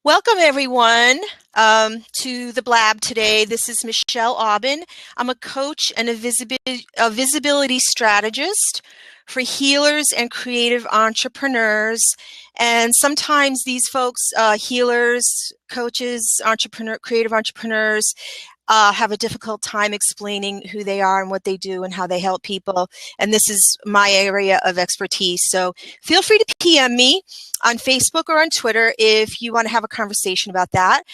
Welcome, everyone, to the Blab today. This is Michelle Aubin. I'm a coach and a visibility strategist for healers and creative entrepreneurs. And sometimes these folks, healers, coaches, creative entrepreneurs, have a difficult time explaining who they are and what they do and how they help people. And this is my area of expertise. So feel free to PM me on Facebook or on Twitter if you want to have a conversation about that.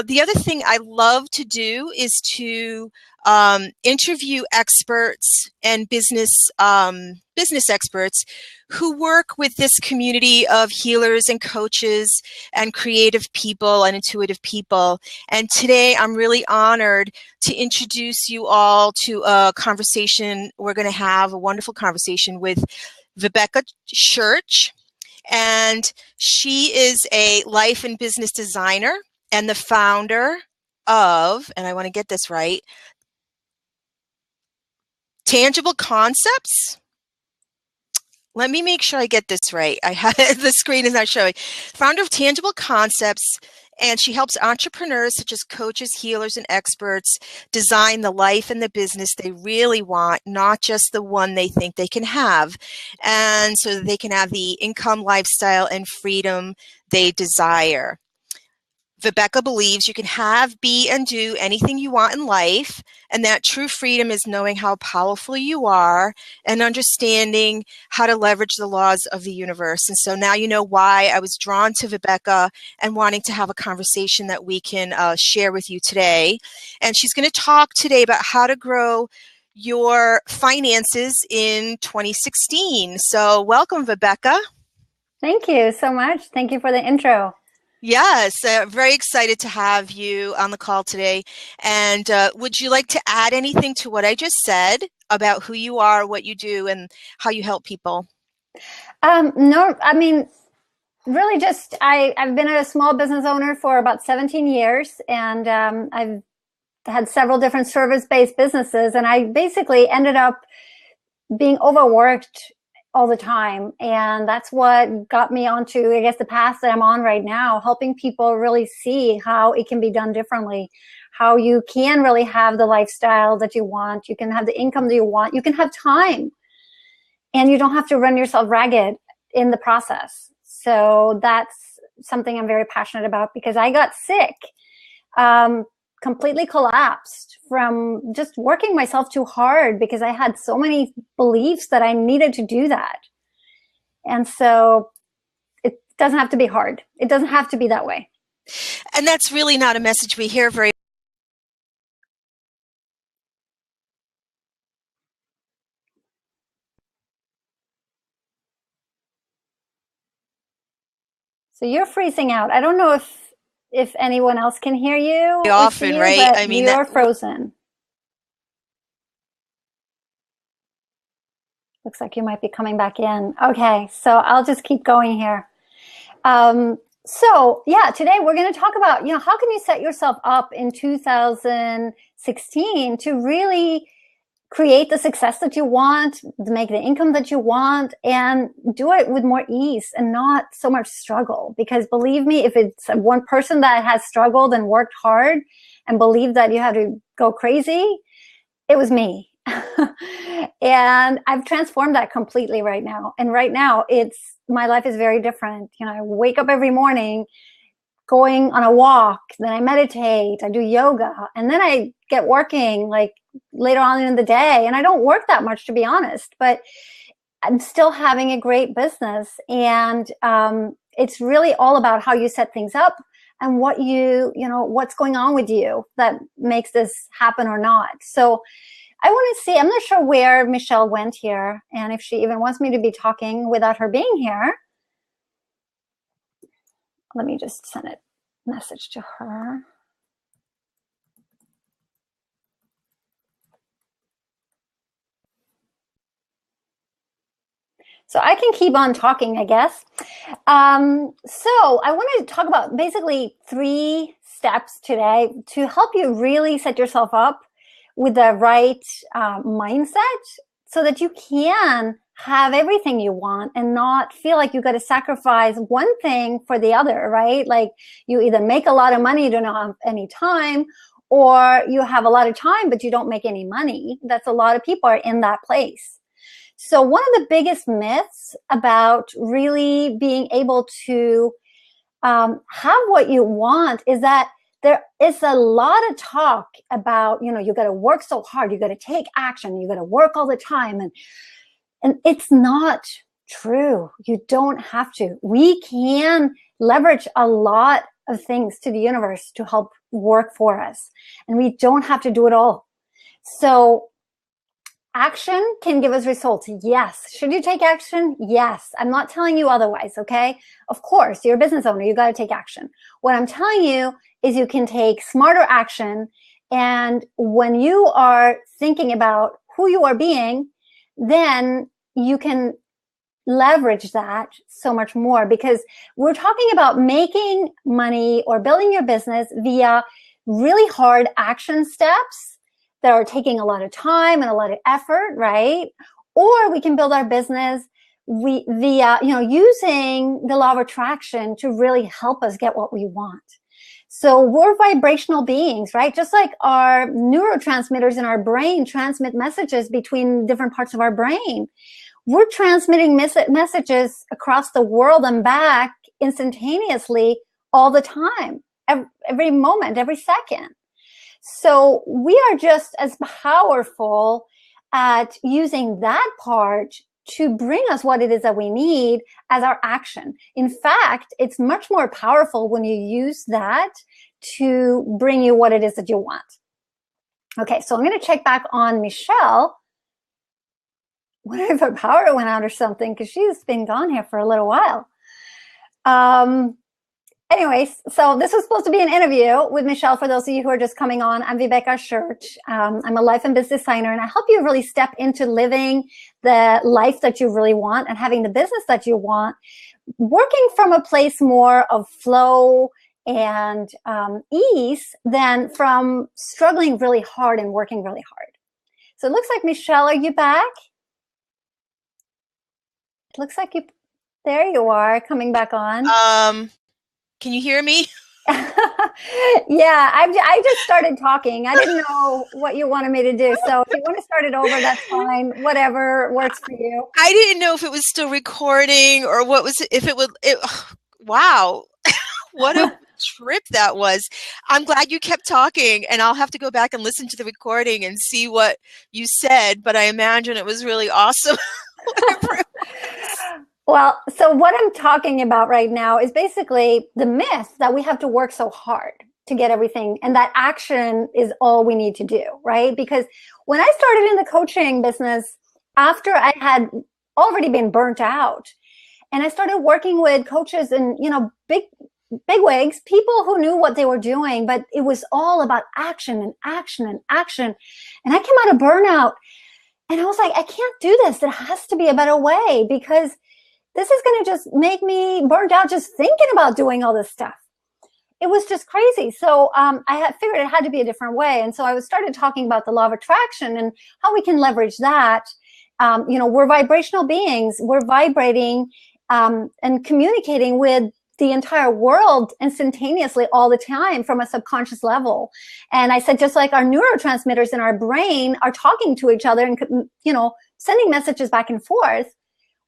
The other thing I love to do is to interview experts and business experts who work with this community of healers and coaches and creative people and intuitive people. And today I'm really honored to introduce you all to a conversation. We're going to have a wonderful conversation with Vibeke Schurch. And she is a life and business designer and the founder of, and I want to get this right, Tangible Concepts. Let me make sure I get this right. The screen is not showing. Founder of Tangible Concepts, and she helps entrepreneurs such as coaches, healers, and experts design the life and the business they really want, not just the one they think they can have, and so that they can have the income, lifestyle, and freedom they desire. Vibeke believes you can have, be, and do anything you want in life, and that true freedom is knowing how powerful you are and understanding how to leverage the laws of the universe. And so now you know why I was drawn to Vibeke and wanting to have a conversation that we can share with you today. And she's going to talk today about how to grow your finances in 2016. So welcome, Vibeke. Thank you so much. Thank you for the intro. Yes, very excited to have you on the call today. And would you like to add anything to what I just said about who you are, what you do, and how you help people? No, I mean, really just, I've been a small business owner for about 17 years, and I've had several different service-based businesses, and I basically ended up being overworked all the time. And that's what got me onto, I guess, the path that I'm on right now, helping people really see how it can be done differently, how you can really have the lifestyle that you want. You can have the income that you want. You can have time, and you don't have to run yourself ragged in the process. So that's something I'm very passionate about, because I got sick, completely collapsed from just working myself too hard, because I had so many beliefs that I needed to do that. And so it doesn't have to be hard. It doesn't have to be that way. And that's really not a message we hear very. So you're freezing out. I don't know if anyone else can hear you. Often, right? I mean, you're frozen. Looks like you might be coming back in. Okay, so I'll just keep going here. So yeah, today we're going to talk about, how can you set yourself up in 2016 to really create the success that you want, to make the income that you want, and do it with more ease and not so much struggle. Because believe me, if it's one person that has struggled and worked hard and believed that you had to go crazy, it was me. And I've transformed that completely right now. And right now, my life is very different. I wake up every morning, going on a walk, then I meditate, I do yoga, and then I get working like later on in the day. And I don't work that much, to be honest, but I'm still having a great business. And it's really all about how you set things up and what what's going on with you that makes this happen or not. So I want to see, I'm not sure where Michelle went here, and if she even wants me to be talking without her being here. Let me just send a message to her. So I can keep on talking, I guess. So I wanted to talk about basically 3 steps today to help you really set yourself up with the right mindset so that you can have everything you want and not feel like you got to sacrifice one thing for the other, right? Like you either make a lot of money, you don't have any time, or you have a lot of time, but you don't make any money. That's a lot of people are in that place. So one of the biggest myths about really being able to have what you want is that there is a lot of talk about, you got to work so hard, you got to take action, you got to work all the time. And it's not true. You don't have to. We can leverage a lot of things to the universe to help work for us. And we don't have to do it all. So action can give us results. Yes. Should you take action? Yes. I'm not telling you otherwise, okay? Of course, you're a business owner. You got to take action. What I'm telling you is you can take smarter action. And when you are thinking about who you are being, then you can leverage that so much more, because we're talking about making money or building your business via really hard action steps that are taking a lot of time and a lot of effort, right? Or we can build our business via, using the law of attraction to really help us get what we want. So we're vibrational beings, right? Just like our neurotransmitters in our brain transmit messages between different parts of our brain. We're transmitting messages across the world and back instantaneously all the time, every moment, every second. So we are just as powerful at using that part to bring us what it is that we need as our action. In fact, it's much more powerful when you use that to bring you what it is that you want. Okay, so I'm going to check back on Michelle. Wonder if her power went out or something, because she's been gone here for a little while. Anyways, so this was supposed to be an interview with Michelle. For those of you who are just coming on, I'm Vibeke Schurch. I'm a life and business designer, and I help you really step into living the life that you really want and having the business that you want, working from a place more of flow and ease than from struggling really hard and working really hard. So it looks like, Michelle, are you back? It looks like there you are, coming back on. Can you hear me? Yeah, I just started talking. I didn't know what you wanted me to do. So if you want to start it over, that's fine. Whatever works for you. I didn't know if it was still recording or what was, if it would, wow. What a trip that was. I'm glad you kept talking, and I'll have to go back and listen to the recording and see what you said, but I imagine it was really awesome. Well, so what I'm talking about right now is basically the myth that we have to work so hard to get everything, and that action is all we need to do, right? Because when I started in the coaching business, after I had already been burnt out, and I started working with coaches and, big wigs, people who knew what they were doing, but it was all about action and action and action. And I came out of burnout, and I was like, I can't do this. There has to be a better way, because this is going to just make me burnt out just thinking about doing all this stuff. It was just crazy. So I had figured it had to be a different way. And so I started talking about the law of attraction and how we can leverage that. We're vibrational beings. We're vibrating and communicating with the entire world instantaneously all the time from a subconscious level. And I said, just like our neurotransmitters in our brain are talking to each other and, sending messages back and forth,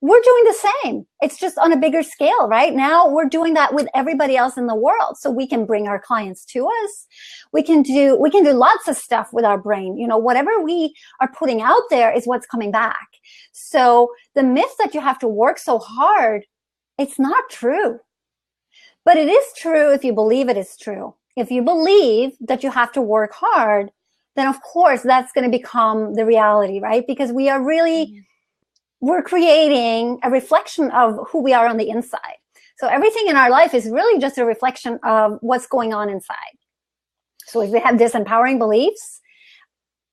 we're doing the same. It's just on a bigger scale, right? Now we're doing that with everybody else in the world. So we can bring our clients to us. We can do lots of stuff with our brain. Whatever we are putting out there is what's coming back. So the myth that you have to work so hard, it's not true. But it is true if you believe it is true. If you believe that you have to work hard, then of course that's going to become the reality, right? Because we are really, we're creating a reflection of who we are on the inside. So everything in our life is really just a reflection of what's going on inside. So if we have disempowering beliefs,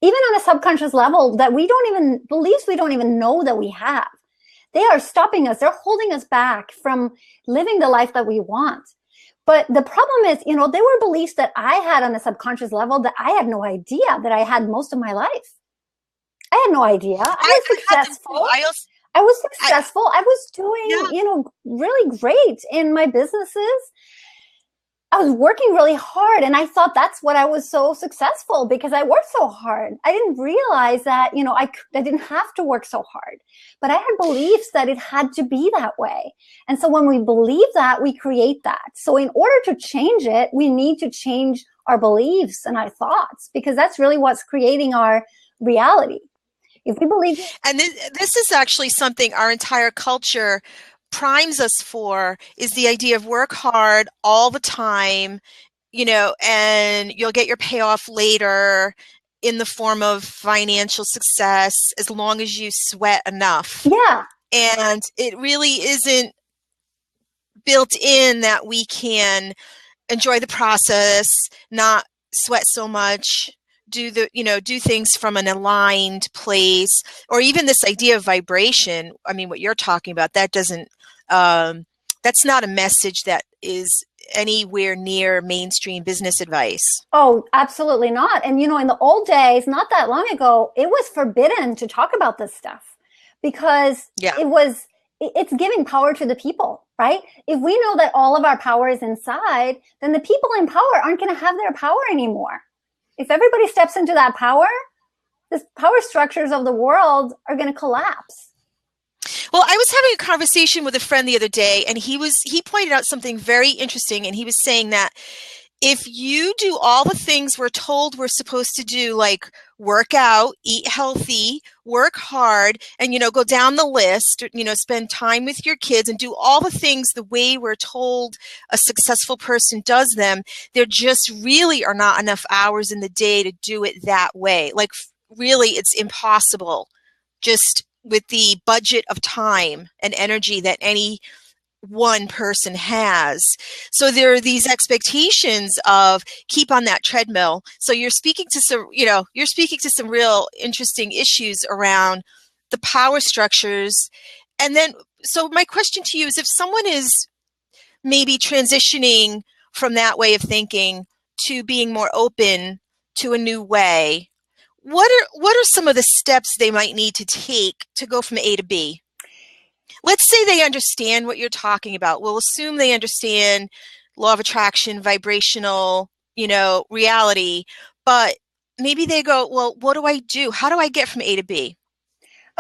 even on a subconscious level that beliefs we don't even know that we have, they are stopping us. They're holding us back from living the life that we want. But the problem is, there were beliefs that I had on a subconscious level that I had no idea that I had most of my life. I had no idea. I was successful. I was successful. I was doing, really great in my businesses. I was working really hard, and I thought that's what I was so successful, because I worked so hard. I didn't realize that, I didn't have to work so hard, but I had beliefs that it had to be that way. And so when we believe that, we create that. So in order to change it, we need to change our beliefs and our thoughts, because that's really what's creating our reality. If we believe it. And this is actually something our entire culture primes us for, is the idea of work hard all the time, and you'll get your payoff later in the form of financial success as long as you sweat enough. Yeah. And it really isn't built in that we can enjoy the process, not sweat so much, do things from an aligned place, or even this idea of vibration. I mean, what you're talking about, that doesn't, that's not a message that is anywhere near mainstream business advice. Oh, absolutely not. And, in the old days, not that long ago, it was forbidden to talk about this stuff, because it's giving power to the people, right? If we know that all of our power is inside, then the people in power aren't going to have their power anymore. If everybody steps into that power, the power structures of the world are going to collapse. Well, I was having a conversation with a friend the other day, and he pointed out something very interesting, and he was saying that if you do all the things we're told we're supposed to do, like work out, eat healthy, work hard, and, go down the list, spend time with your kids and do all the things the way we're told a successful person does them, there just really are not enough hours in the day to do it that way. Like, really, it's impossible, just with the budget of time and energy that any one person has. So there are these expectations of keep on that treadmill. So you're speaking to some real interesting issues around the power structures. And then, so my question to you is, if someone is maybe transitioning from that way of thinking to being more open to a new way, what are some of the steps they might need to take to go from A to B? Let's say they understand what you're talking about. We'll assume they understand law of attraction, vibrational, reality, but maybe they go, well, what do I do? How do I get from A to B?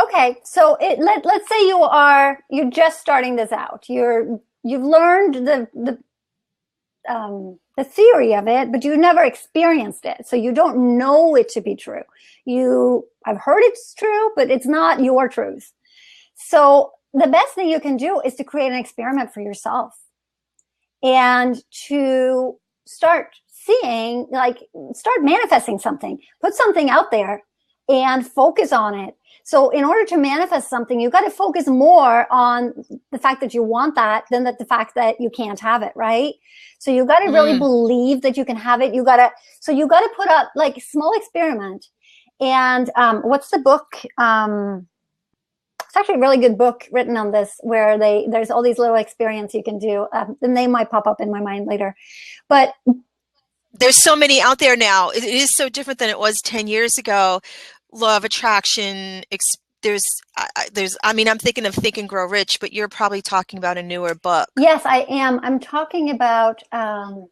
Okay, so let's say you're just starting this out. You've learned the theory of it, but you never experienced it, so you don't know it to be true. I've heard it's true, but it's not your truth. So the best thing you can do is to create an experiment for yourself, and to start seeing, start manifesting something, put something out there and focus on it. So in order to manifest something, you've got to focus more on the fact that you want that than the fact that you can't have it, right? So you've got to really believe that you can have it. You got to put up like small experiment. And what's the book? It's actually a really good book written on this, where there's all these little experiments you can do. The name might pop up in my mind later, but there's so many out there now. It is so different than it was 10 years ago. Law of attraction. I'm thinking of Think and Grow Rich, but you're probably talking about a newer book. Yes, I am. I'm talking about.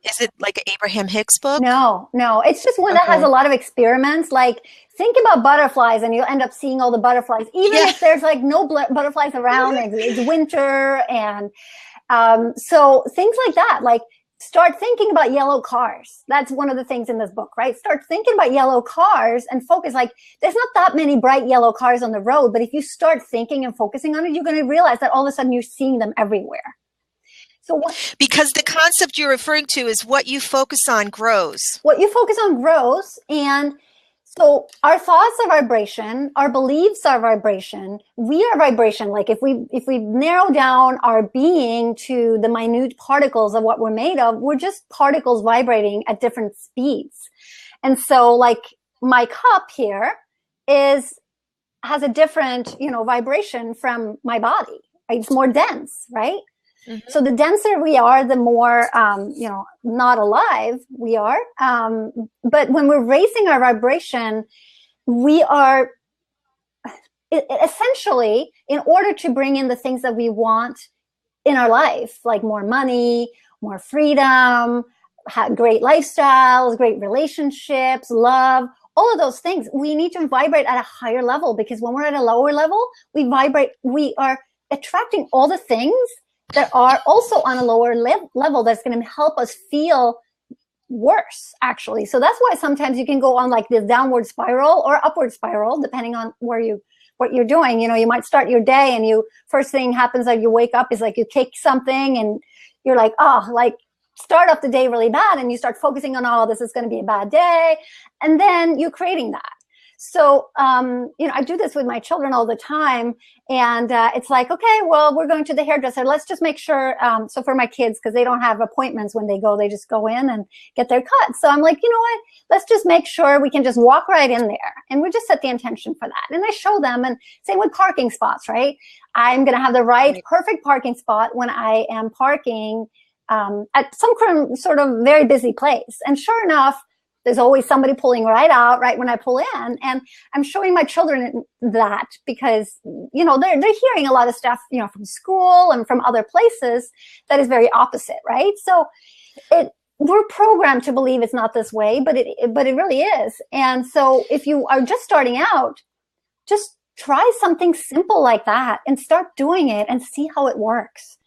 Is it like an Abraham Hicks book? No. It's just one that has a lot of experiments. Like, think about butterflies, and you'll end up seeing all the butterflies, even if there's like no butterflies around. It's winter, and so things like that. Like, start thinking about yellow cars. That's one of the things in this book, right? Start thinking about yellow cars and focus. Like, there's not that many bright yellow cars on the road, but if you start thinking and focusing on it, you're going to realize that all of a sudden you're seeing them everywhere. So because the concept you're referring to is what you focus on grows. What you focus on grows. And so our thoughts are vibration, our beliefs are vibration, we are vibration. Like, if we narrow down our being to the minute particles of what we're made of, we're just particles vibrating at different speeds. And so, like, my cup here has a different, vibration from my body. Right? It's more dense, right? Mm-hmm. So the denser we are, the more, not alive we are. But when we're raising our vibration, we are essentially, in order to bring in the things that we want in our life, like more money, more freedom, great lifestyles, great relationships, love, all of those things, we need to vibrate at a higher level, because when we're at a lower level, we are attracting all the things that are also on a lower level that's going to help us feel worse, actually. So that's why sometimes you can go on like this downward spiral or upward spiral, depending on what you're doing. You know, you might start your day and first thing happens that you wake up is like you kick something and you're like, oh, like start off the day really bad, and you start focusing on, oh, this is going to be a bad day. And then you're creating that. So, I do this with my children all the time. And it's like, okay, well, we're going to the hairdresser. Let's just make sure. So for my kids, because they don't have appointments when they go, they just go in and get their cut. So I'm like, you know what? Let's just make sure we can just walk right in there. And we just set the intention for that. And I show them, and same with parking spots, right? I'm going to have the perfect parking spot when I am parking at some sort of very busy place. And sure enough, there's always somebody pulling right out right when I pull in. And I'm showing my children that because, they're hearing a lot of stuff, from school and from other places that is very opposite, right? So we're programmed to believe it's not this way, but it really is. And so if you are just starting out, just try something simple like that and start doing it and see how it works.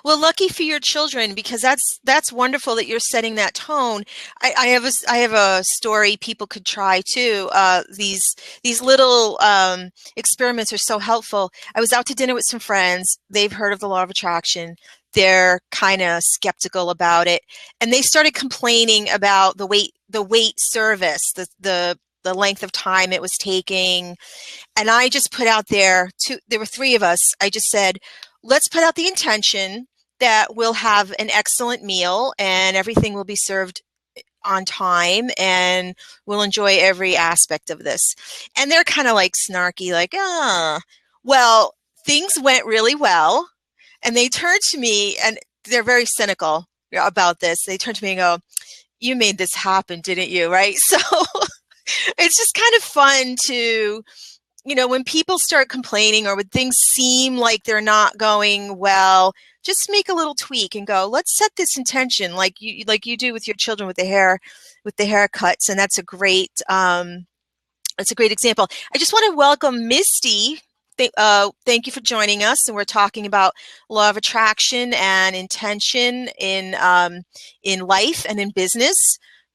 Well, lucky for your children, because that's wonderful that you're setting that tone. I have a story people could try too. These little experiments are so helpful. I was out to dinner with some friends. They've heard of the law of attraction. They're kind of skeptical about it, and they started complaining about the wait service, the length of time it was taking. And I just put out there there were three of us. I just said, let's put out the intention that we'll have an excellent meal and everything will be served on time and we'll enjoy every aspect of this. And they're kind of like snarky, like, well, things went really well. And they turned to me, and they're very cynical about this. They turned to me and go, you made this happen, didn't you? Right? So it's just kind of fun to, when people start complaining or when things seem like they're not going well, just make a little tweak and go, let's set this intention like you do with your children with the haircuts. And that's a great example. I just want to welcome Misty. Thank you for joining us. And we're talking about law of attraction and intention in life and in business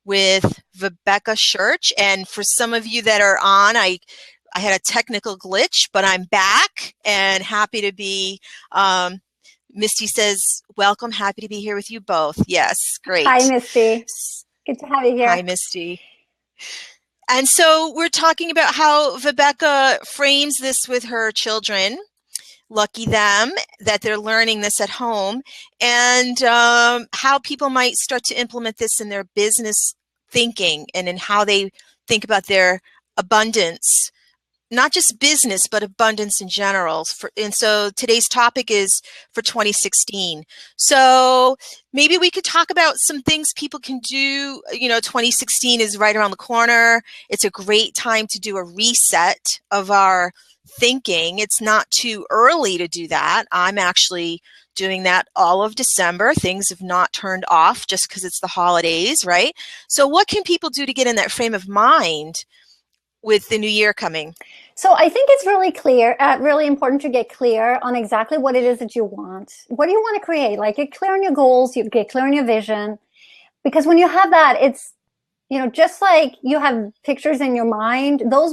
with Vibeke Schurch. And for some of you that are on, I had a technical glitch, but I'm back and happy to be, Misty says, welcome, happy to be here with you both. Yes, great. Hi, Misty. Good to have you here. Hi, Misty. And so we're talking about how Vibeke frames this with her children. Lucky them that they're learning this at home, and how people might start to implement this in their business thinking and in how they think about their abundance. Not just business, but abundance in general. And so today's topic is for 2016. So maybe we could talk about some things people can do. 2016 is right around the corner. It's a great time to do a reset of our thinking. It's not too early to do that. I'm actually doing that all of December. Things have not turned off just because it's the holidays, right? So what can people do to get in that frame of mind with the new year coming? So I think it's really important to get clear on exactly what it is that you want. What do you want to create? Like, get clear on your goals, you get clear on your vision. Because when you have that, it's, just like you have pictures in your mind, those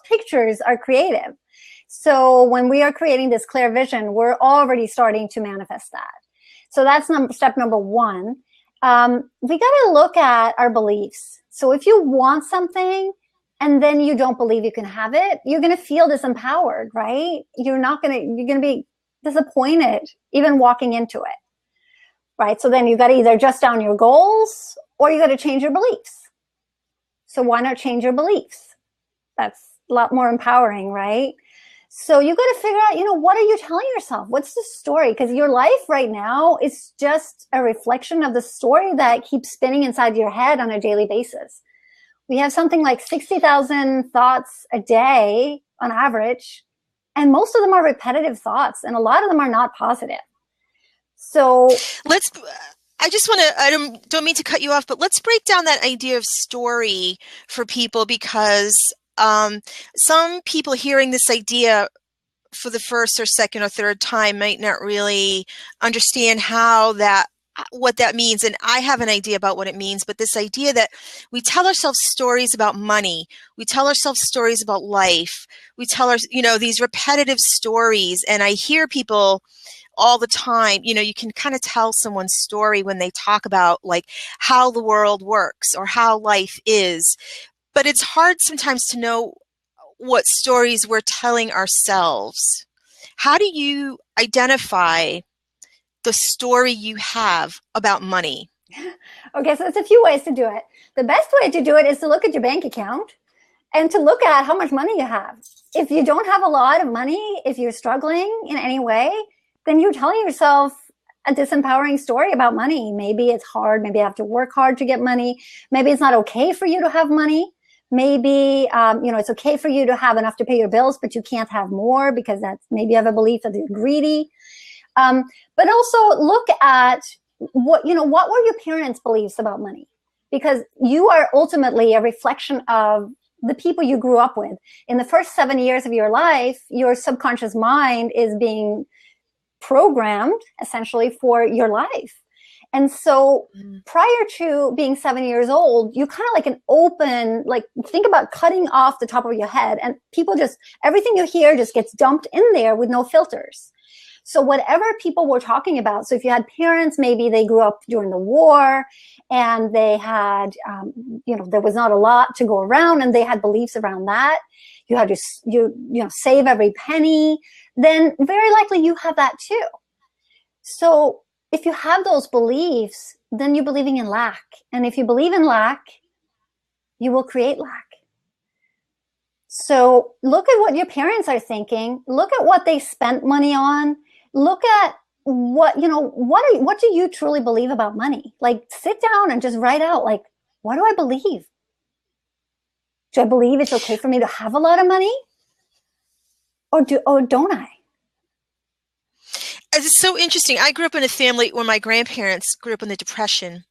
pictures are creative. So when we are creating this clear vision, we're already starting to manifest that. So that's step number one. We got to look at our beliefs. So if you want something and then you don't believe you can have it, you're going to feel disempowered, right? You're going to be disappointed even walking into it, right? So then you got to either adjust down your goals or you got to change your beliefs. So why not change your beliefs? That's a lot more empowering, right? So you got to figure out, what are you telling yourself? What's the story? Because your life right now is just a reflection of the story that keeps spinning inside your head on a daily basis. We have something like 60,000 thoughts a day on average, and most of them are repetitive thoughts, and a lot of them are not positive. So let's I just want to, I don't mean to cut you off, but let's break down that idea of story for people, because some people hearing this idea for the first or second or third time might not really understand what that means. And I have an idea about what it means, but this idea that we tell ourselves stories about money, we tell ourselves stories about life, we tell these repetitive stories. And I hear people all the time, you can kind of tell someone's story when they talk about like how the world works or how life is, but it's hard sometimes to know what stories we're telling ourselves. How do you identify the story you have about money? Okay, so there's a few ways to do it. The best way to do it is to look at your bank account and to look at how much money you have. If you don't have a lot of money, if you're struggling in any way, then you're telling yourself a disempowering story about money. Maybe it's hard. Maybe you have to work hard to get money. Maybe it's not okay for you to have money. Maybe, it's okay for you to have enough to pay your bills, but you can't have more because maybe you have a belief that you're greedy. But also look at what were your parents' beliefs about money? Because you are ultimately a reflection of the people you grew up with. In the first 7 years of your life, your subconscious mind is being programmed essentially for your life. And so prior to being 7 years old, you kind of like an open, like think about cutting off the top of your head, and everything you hear just gets dumped in there with no filters. So whatever people were talking about, so if you had parents, maybe they grew up during the war and they had, there was not a lot to go around and they had beliefs around that. You had to, save every penny, then very likely you have that too. So if you have those beliefs, then you're believing in lack. And if you believe in lack, you will create lack. So look at what your parents are thinking. Look at what they spent money on. Look at what do you truly believe about money? Like sit down and just write out, like, what do I believe? Do I believe it's okay for me to have a lot of money? Or don't I? It's so interesting. I grew up in a family where my grandparents grew up in the Depression,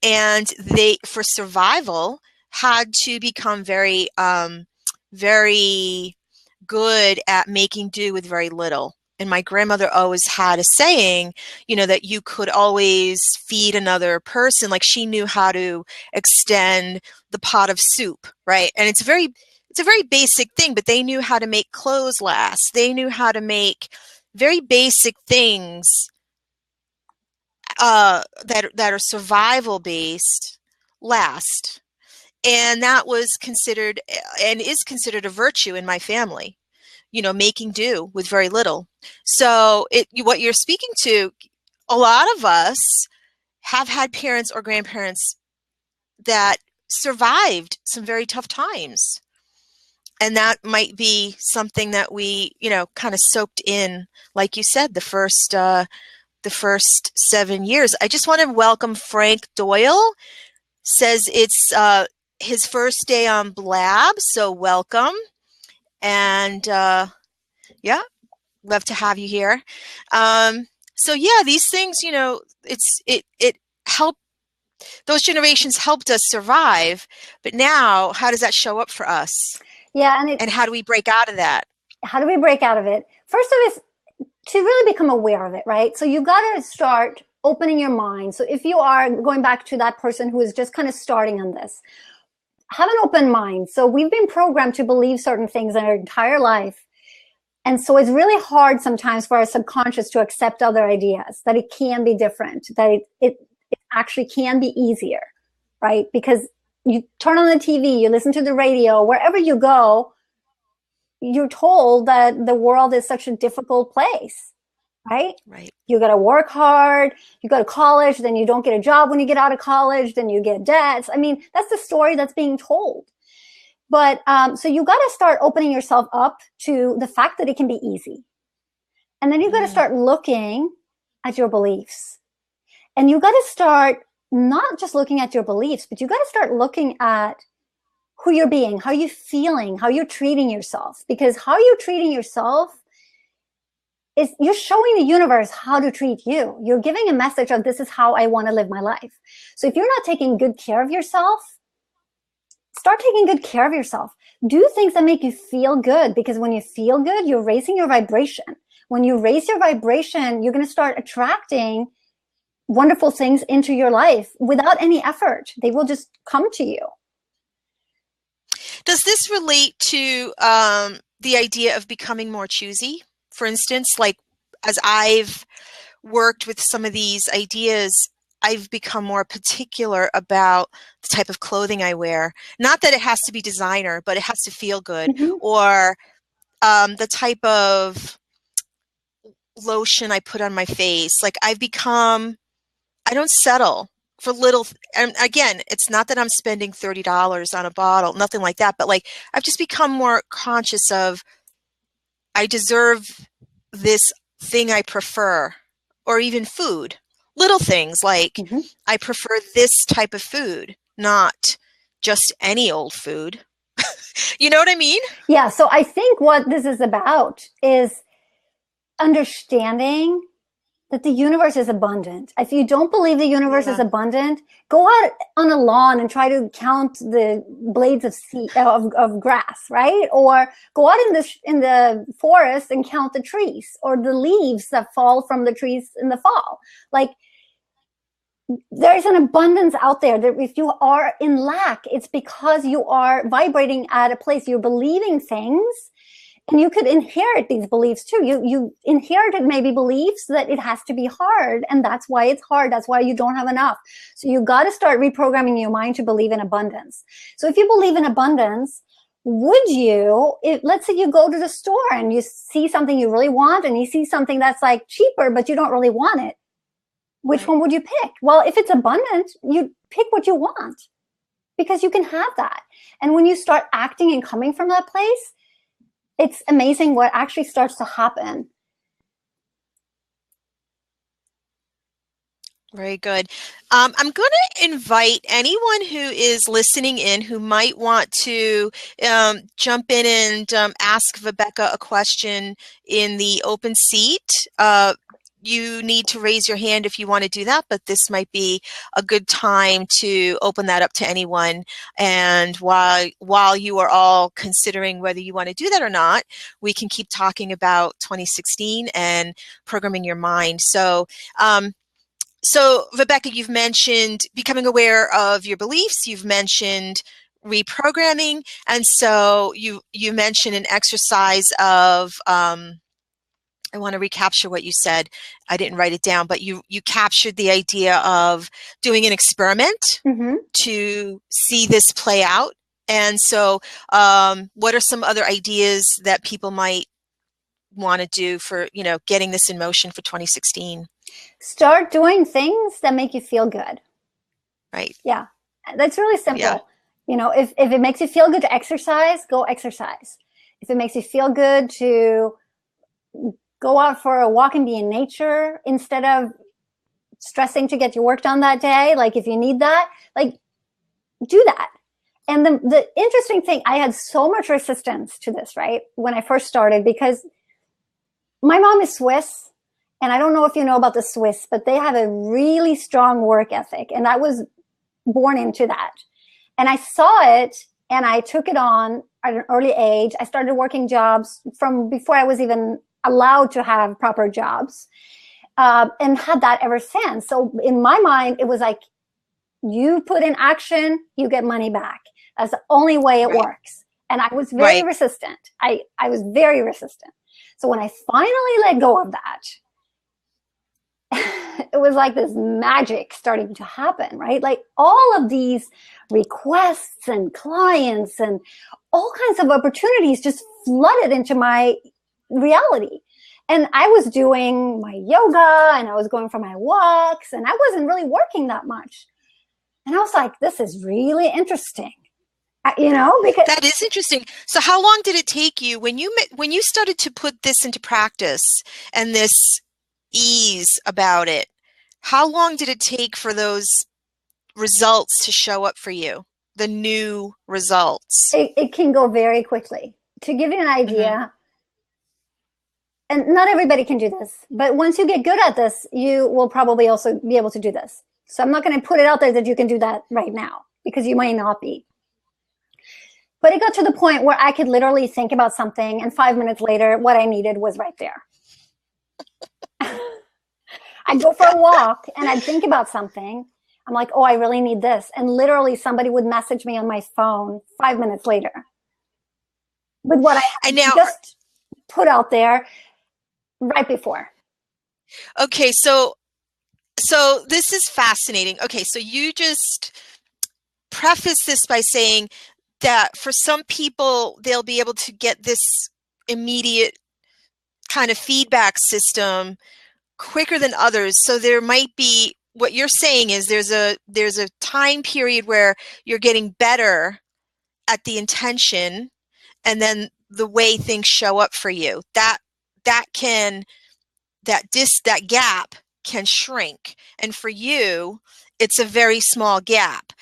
and they, for survival, had to become very, very good at making do with very little. And my grandmother always had a saying, that you could always feed another person. Like she knew how to extend the pot of soup, right? And it's a very basic thing, but they knew how to make clothes last. They knew how to make very basic things that are survival based last. And that was considered and is considered a virtue in my family, making do with very little. So what you're speaking to, a lot of us have had parents or grandparents that survived some very tough times. And that might be something that we, kind of soaked in, like you said, the first 7 years. I just want to welcome Frank Doyle. Says it's his first day on Blab, so welcome. And love to have you here. So yeah, these things, it helped. Those generations helped us survive, but now how does that show up for us? Yeah, and how do we break out of that? How do we break out of it? First of all, is to really become aware of it, right? So you got to start opening your mind. So if you are going back to that person who is just kind of starting on this, have an open mind. So we've been programmed to believe certain things in our entire life. And so it's really hard sometimes for our subconscious to accept other ideas, that it can be different, that it actually can be easier, right? Because you turn on the TV, you listen to the radio, wherever you go, you're told that the world is such a difficult place, right? Right. You got to work hard, you go to college, then you don't get a job when you get out of college, then you get debts. I mean, that's the story that's being told. But so you got to start opening yourself up to the fact that it can be easy. And then you got to start looking at your beliefs. And you got to start not just looking at your beliefs, but you got to start looking at who you're being, how you're feeling, how you're treating yourself. Because how you're treating yourself is you're showing the universe how to treat you. You're giving a message of this is how I want to live my life. So if you're not taking good care of yourself, start taking good care of yourself. Do things that make you feel good, because when you feel good, you're raising your vibration. When you raise your vibration, you're going to start attracting wonderful things into your life without any effort. They will just come to you. Does this relate to the idea of becoming more choosy? For instance, like as I've worked with some of these ideas, I've become more particular about the type of clothing I wear. Not that it has to be designer, but it has to feel good. Mm-hmm. Or the type of lotion I put on my face. Like I don't settle for little. And again, it's not that I'm spending $30 on a bottle, nothing like that. But like I've just become more conscious of, I deserve this thing I prefer, or even food. Little things like Mm-hmm. I prefer this type of food, not just any old food. You know what I mean? Yeah. So I think what this is about is understanding that the universe is abundant. If you don't believe the universe is abundant, go out on a lawn and try to count the blades of grass, right? Or go out in the forest and count the trees, or the leaves that fall from the trees in the fall. Like, there's an abundance out there. That if you are in lack, it's because you are vibrating at a place, you're believing things. And you could inherit these beliefs too. You inherited maybe beliefs that it has to be hard, and that's why it's hard. That's why you don't have enough. So you got to start reprogramming your mind to believe in abundance. So if you believe in abundance, would you, let's say you go to the store and you see something you really want, and you see something that's like cheaper, but you don't really want it. Which one would you pick? Well, if it's abundant, you pick what you want, because you can have that. And when you start acting and coming from that place, it's amazing what actually starts to happen. Very good. I'm going to invite anyone who is listening in who might want to jump in and ask Vibeke a question in the open seat. You need to raise your hand if you want to do that, but this might be a good time to open that up to anyone. And while you are all considering whether you want to do that or not, we can keep talking about 2016 and programming your mind. So Vibeke, you've mentioned becoming aware of your beliefs. You've mentioned reprogramming. And so you mentioned an exercise of, I want to recapture what you said. I didn't write it down, but you captured the idea of doing an experiment to see this play out. And so what are some other ideas that people might want to do for, getting this in motion for 2016? Start doing things that make you feel good. Right. Yeah. That's really simple. Yeah. If it makes you feel good to exercise, go exercise. If it makes you feel good to go out for a walk and be in nature instead of stressing to get your work done that day, like if you need that, like do that. And the interesting thing, I had so much resistance to this, right, when I first started, because my mom is Swiss, and I don't know if you know about the Swiss, but they have a really strong work ethic, and I was born into that. And I saw it, and I took it on at an early age. I started working jobs from before I was even allowed to have proper jobs, and had that ever since. So in my mind, it was like, you put in action, you get money back. That's the only way it works. And I was very resistant. I was very resistant. So when I finally let go of that, it was like this magic starting to happen, right? Like all of these requests and clients and all kinds of opportunities just flooded into my reality. And I was doing my yoga and I was going for my walks and I wasn't really working that much. And I was like, this is really interesting, because that is interesting. So how long did it take you when you started to put this into practice and this ease about it? How long did it take for those results to show up for you? the new results? It can go very quickly. To give you an idea, and not everybody can do this, but once you get good at this, you will probably also be able to do this. So I'm not going to put it out there that you can do that right now, because you might not be. But it got to the point where I could literally think about something, and 5 minutes later, what I needed was right there. I'd go for a walk and I'd think about something. I'm like, oh, I really need this. And literally somebody would message me on my phone 5 minutes later with what I just put out there right before. Okay, so this is fascinating. Okay, so you just preface this by saying that for some people, they'll be able to get this immediate kind of feedback system quicker than others. So there might be, what you're saying is there's a time period where you're getting better at the intention, and then the way things show up for you, that gap can shrink. And for you, it's a very small gap.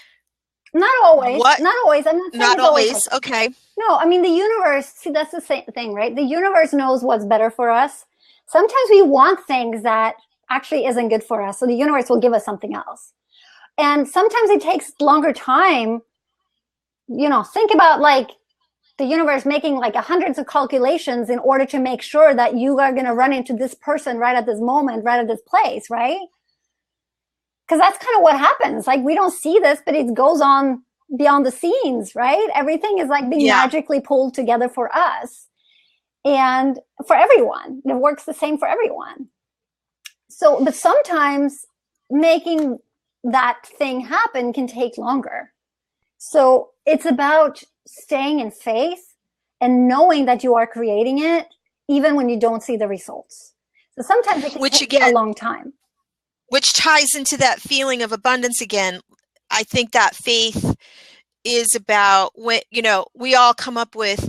Not always. Not always. I'm not saying not always. Okay. No, I mean, the universe, see, that's the same thing, right? The universe knows what's better for us. Sometimes we want things that actually isn't good for us. So the universe will give us something else. And sometimes it takes longer time. You know, think about like the universe making like hundreds of calculations in order to make sure that you are going to run into this person right at this moment, right at this place, right? Because that's kind of what happens. Like, we don't see this, but it goes on beyond the scenes, right? Everything is like being magically pulled together for us and for everyone. It works the same for everyone. So, but sometimes making that thing happen can take longer. So it's about staying in faith and knowing that you are creating it, even when you don't see the results. So sometimes it can take a long time. Which ties into that feeling of abundance again. I think that faith is about when, you know, we all come up with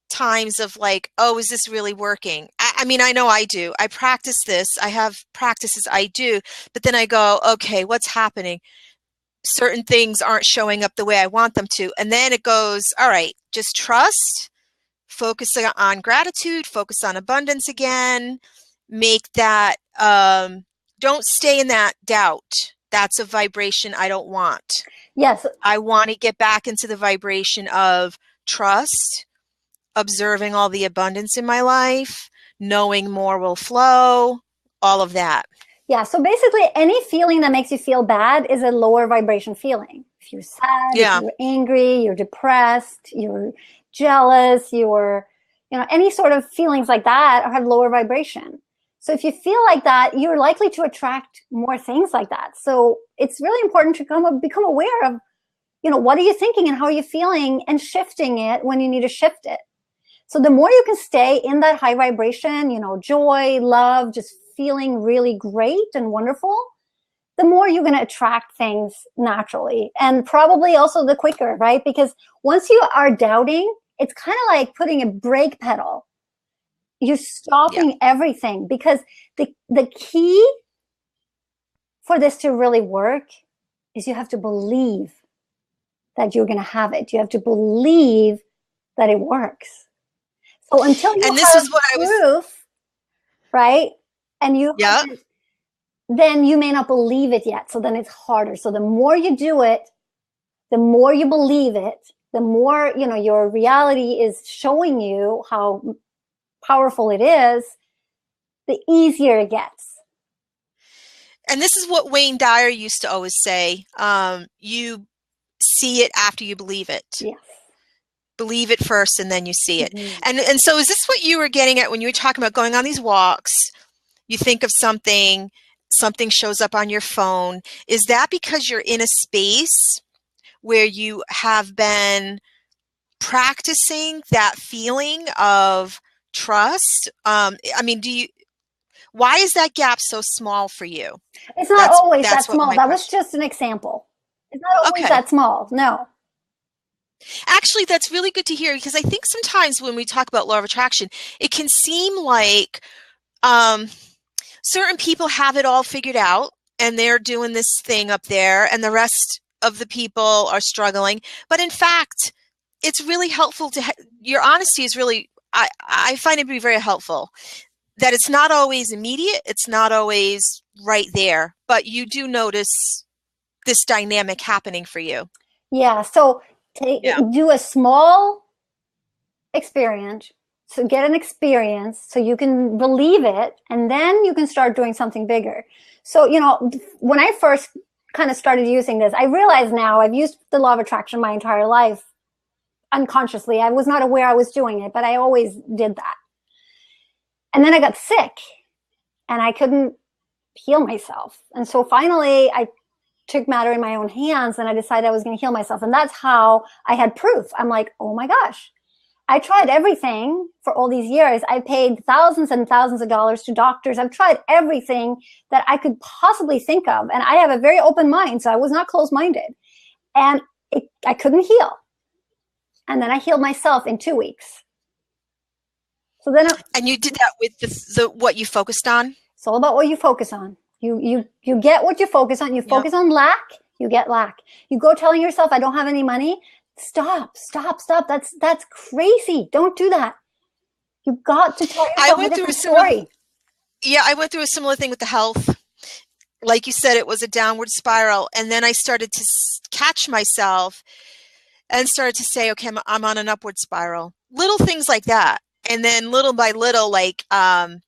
times of like, oh, is this really working? I mean, I know I do. I practice this. I have practices I do, but then I go, okay, what's happening? Certain things aren't showing up the way I want them to. And then it goes, all right, just trust, focus on gratitude, focus on abundance again, make that, don't stay in that doubt. That's a vibration I don't want. Yes. I want to get back into the vibration of trust, observing all the abundance in my life, knowing more will flow, all of that. Yeah. So basically any feeling that makes you feel bad is a lower vibration feeling. If you're sad, if you're angry, you're depressed, you're jealous, you're, you know, any sort of feelings like that have lower vibration. So if you feel like that, you're likely to attract more things like that. So it's really important to become aware of, you know, what are you thinking and how are you feeling, and shifting it when you need to shift it. So the more you can stay in that high vibration, you know, joy, love, just feeling really great and wonderful, the more you're going to attract things naturally, and probably also the quicker, right? Because once you are doubting, it's kind of like putting a brake pedal. You're stopping everything, because the key for this to really work is you have to believe that you're going to have it. You have to believe that it works. So until you have proof, right? And you haven't, then you may not believe it yet. So then it's harder. So the more you do it, the more you believe it, the more, you know, your reality is showing you how powerful it is, the easier it gets. And this is what Wayne Dyer used to always say. You see it after you believe it. Yes. Believe it first and then you see it. Mm-hmm. And so is this what you were getting at when you were talking about going on these walks? You think of something shows up on your phone. Is that because you're in a space where you have been practicing that feeling of trust? I mean, why is that gap so small for you? It's not always that small. That was just an example. It's not always that small. No. Actually, that's really good to hear, because I think sometimes when we talk about law of attraction, it can seem like certain people have it all figured out and they're doing this thing up there, and the rest of the people are struggling. But in fact, it's really helpful to your honesty is really, I find it to be very helpful that it's not always immediate. It's not always right there, but you do notice this dynamic happening for you. Yeah. So Yeah. do a small experience. So get an experience so you can believe it, and then you can start doing something bigger. So, when I first kind of started using this, I realize now I've used the law of attraction my entire life unconsciously. I was not aware I was doing it, but I always did that. And then I got sick and I couldn't heal myself. And so finally I took matter in my own hands and I decided I was going to heal myself. And that's how I had proof. I'm like, oh my gosh, I tried everything for all these years. I paid thousands and thousands of dollars to doctors. I've tried everything that I could possibly think of. And I have a very open mind, so I was not closed-minded. And I couldn't heal. And then I healed myself in 2 weeks. So then, and you did that with the what you focused on. It's all about what you focus on. You get what you focus on. You focus on lack, you get lack. You go telling yourself, I don't have any money. Stop. That's crazy. Don't do that. You've got to tell yourself a different story. I went through a similar thing with the health. Like you said, it was a downward spiral. And then I started to catch myself and started to say, okay, I'm on an upward spiral. Little things like that. And then little by little, like, I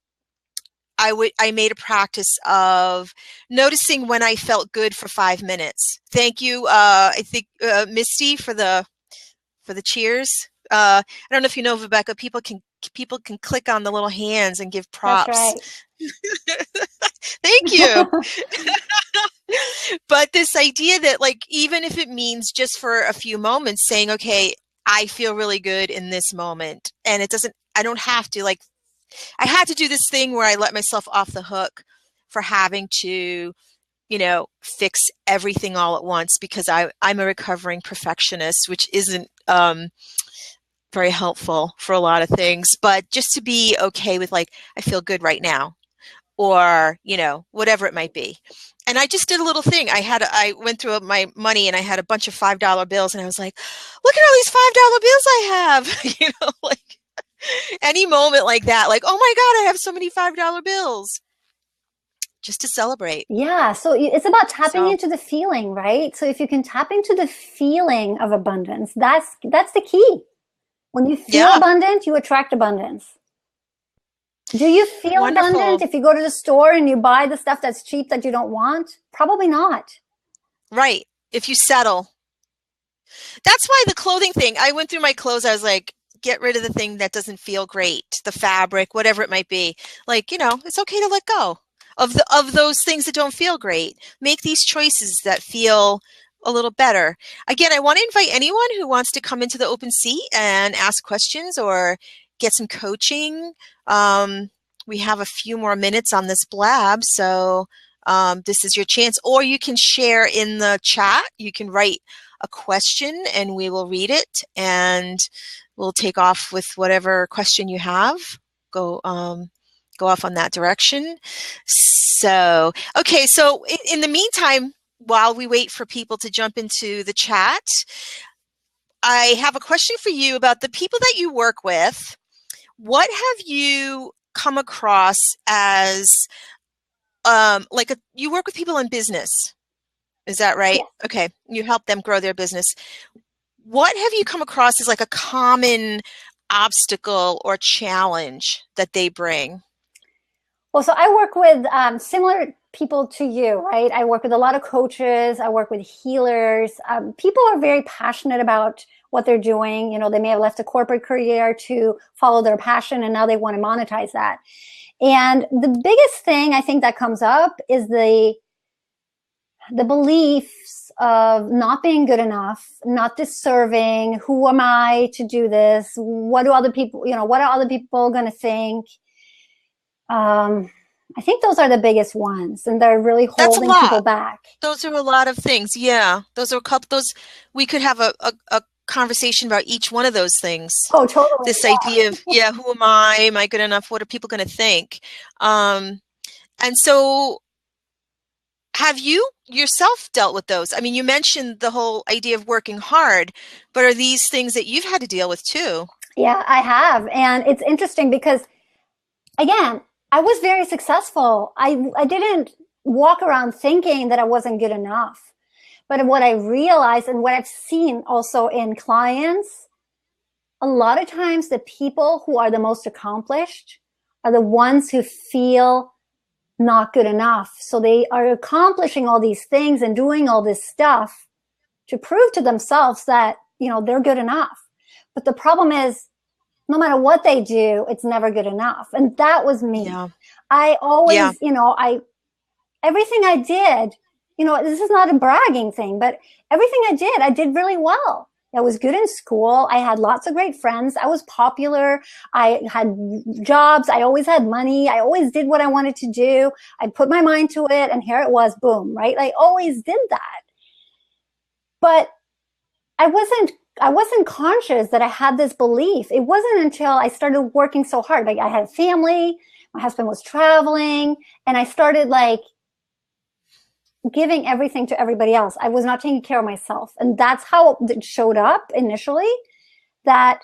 made a practice of noticing when I felt good for 5 minutes. Thank you. I think, Misty, for the cheers. I don't know if you know, Vibeke, people can click on the little hands and give props. That's right. Thank you. But this idea that, like, even if it means just for a few moments saying, okay, I feel really good in this moment. And I don't have to, like, I had to do this thing where I let myself off the hook for having to, fix everything all at once, because I'm a recovering perfectionist, which isn't very helpful for a lot of things. But just to be okay with, like, I feel good right now, or, whatever it might be. And I just did a little thing. I went through my money and I had a bunch of $5 bills, and I was like, look at all these $5 bills I have, like, any moment like that, like, oh my God, I have so many $5 bills, just to celebrate. Yeah. So it's about tapping into the feeling, right? So if you can tap into the feeling of abundance, that's the key. When you feel abundant, you attract abundance. Do you feel abundant if you go to the store and you buy the stuff that's cheap that you don't want? Probably not. Right. If you settle. That's why the clothing thing, I went through my clothes. I was like, get rid of the thing that doesn't feel great, the fabric, whatever it might be. Like, it's okay to let go of those things that don't feel great. Make these choices that feel a little better. Again, I want to invite anyone who wants to come into the open seat and ask questions or get some coaching. We have a few more minutes on this blab, so this is your chance. Or you can share in the chat. You can write a question and we will read it, and we'll take off with whatever question you have. Go off on that direction. So, okay. So in the meantime, while we wait for people to jump into the chat, I have a question for you about the people that you work with. What have you come across as, you work with people in business? Is that right? Yeah. Okay. You help them grow their business. What have you come across as, like, a common obstacle or challenge that they bring? Well, so I work with similar people to you, right? I work with a lot of coaches. I work with healers. People are very passionate about what they're doing. They may have left a corporate career to follow their passion, and now they want to monetize that. And the biggest thing I think that comes up is the beliefs of not being good enough, not deserving. Who am I to do this? What are other people going to think? I think those are the biggest ones, and they're really holding people back. Those are a lot of things. Yeah. Those are a couple, we could have a conversation about each one of those things. Oh, totally. This idea of, who am I? Am I good enough? What are people going to think? And so have you yourself dealt with those? I mean, you mentioned the whole idea of working hard, but are these things that you've had to deal with too? Yeah, I have. And it's interesting because, again, I was very successful. I didn't walk around thinking that I wasn't good enough. But what I realized and what I've seen also in clients, a lot of times the people who are the most accomplished are the ones who feel not good enough. So they are accomplishing all these things and doing all this stuff to prove to themselves that, they're good enough. But the problem is, no matter what they do, it's never good enough. And that was me. Yeah. I Yeah. always, everything I did, this is not a bragging thing, but everything I did really well. I was good in school. I had lots of great friends. I was popular. I had jobs. I always had money. I always did what I wanted to do. I put my mind to it, and here it was, boom, right? I always did that. But I wasn't conscious that I had this belief. It wasn't until I started working so hard. Like, I had a family, my husband was traveling, and I started giving everything to everybody else. I was not taking care of myself. And that's how it showed up initially, that,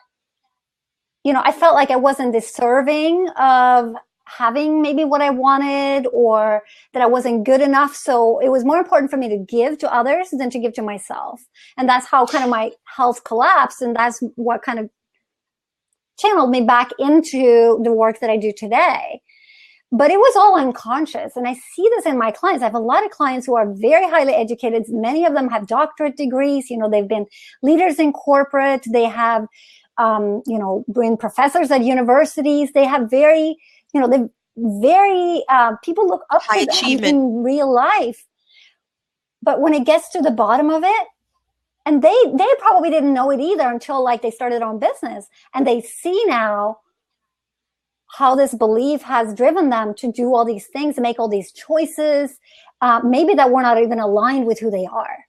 I felt like I wasn't deserving of having maybe what I wanted, or that I wasn't good enough. So it was more important for me to give to others than to give to myself. And that's how kind of my health collapsed. And that's what kind of channeled me back into the work that I do today. But it was all unconscious. And I see this in my clients. I have a lot of clients who are very highly educated. Many of them have doctorate degrees. They've been leaders in corporate. They have, been professors at universities. They have very, people look up High to them achievement. in real life. But when it gets to the bottom of it, and they probably didn't know it either until they started their own business, and they see now how this belief has driven them to do all these things, to make all these choices, maybe that were not even aligned with who they are.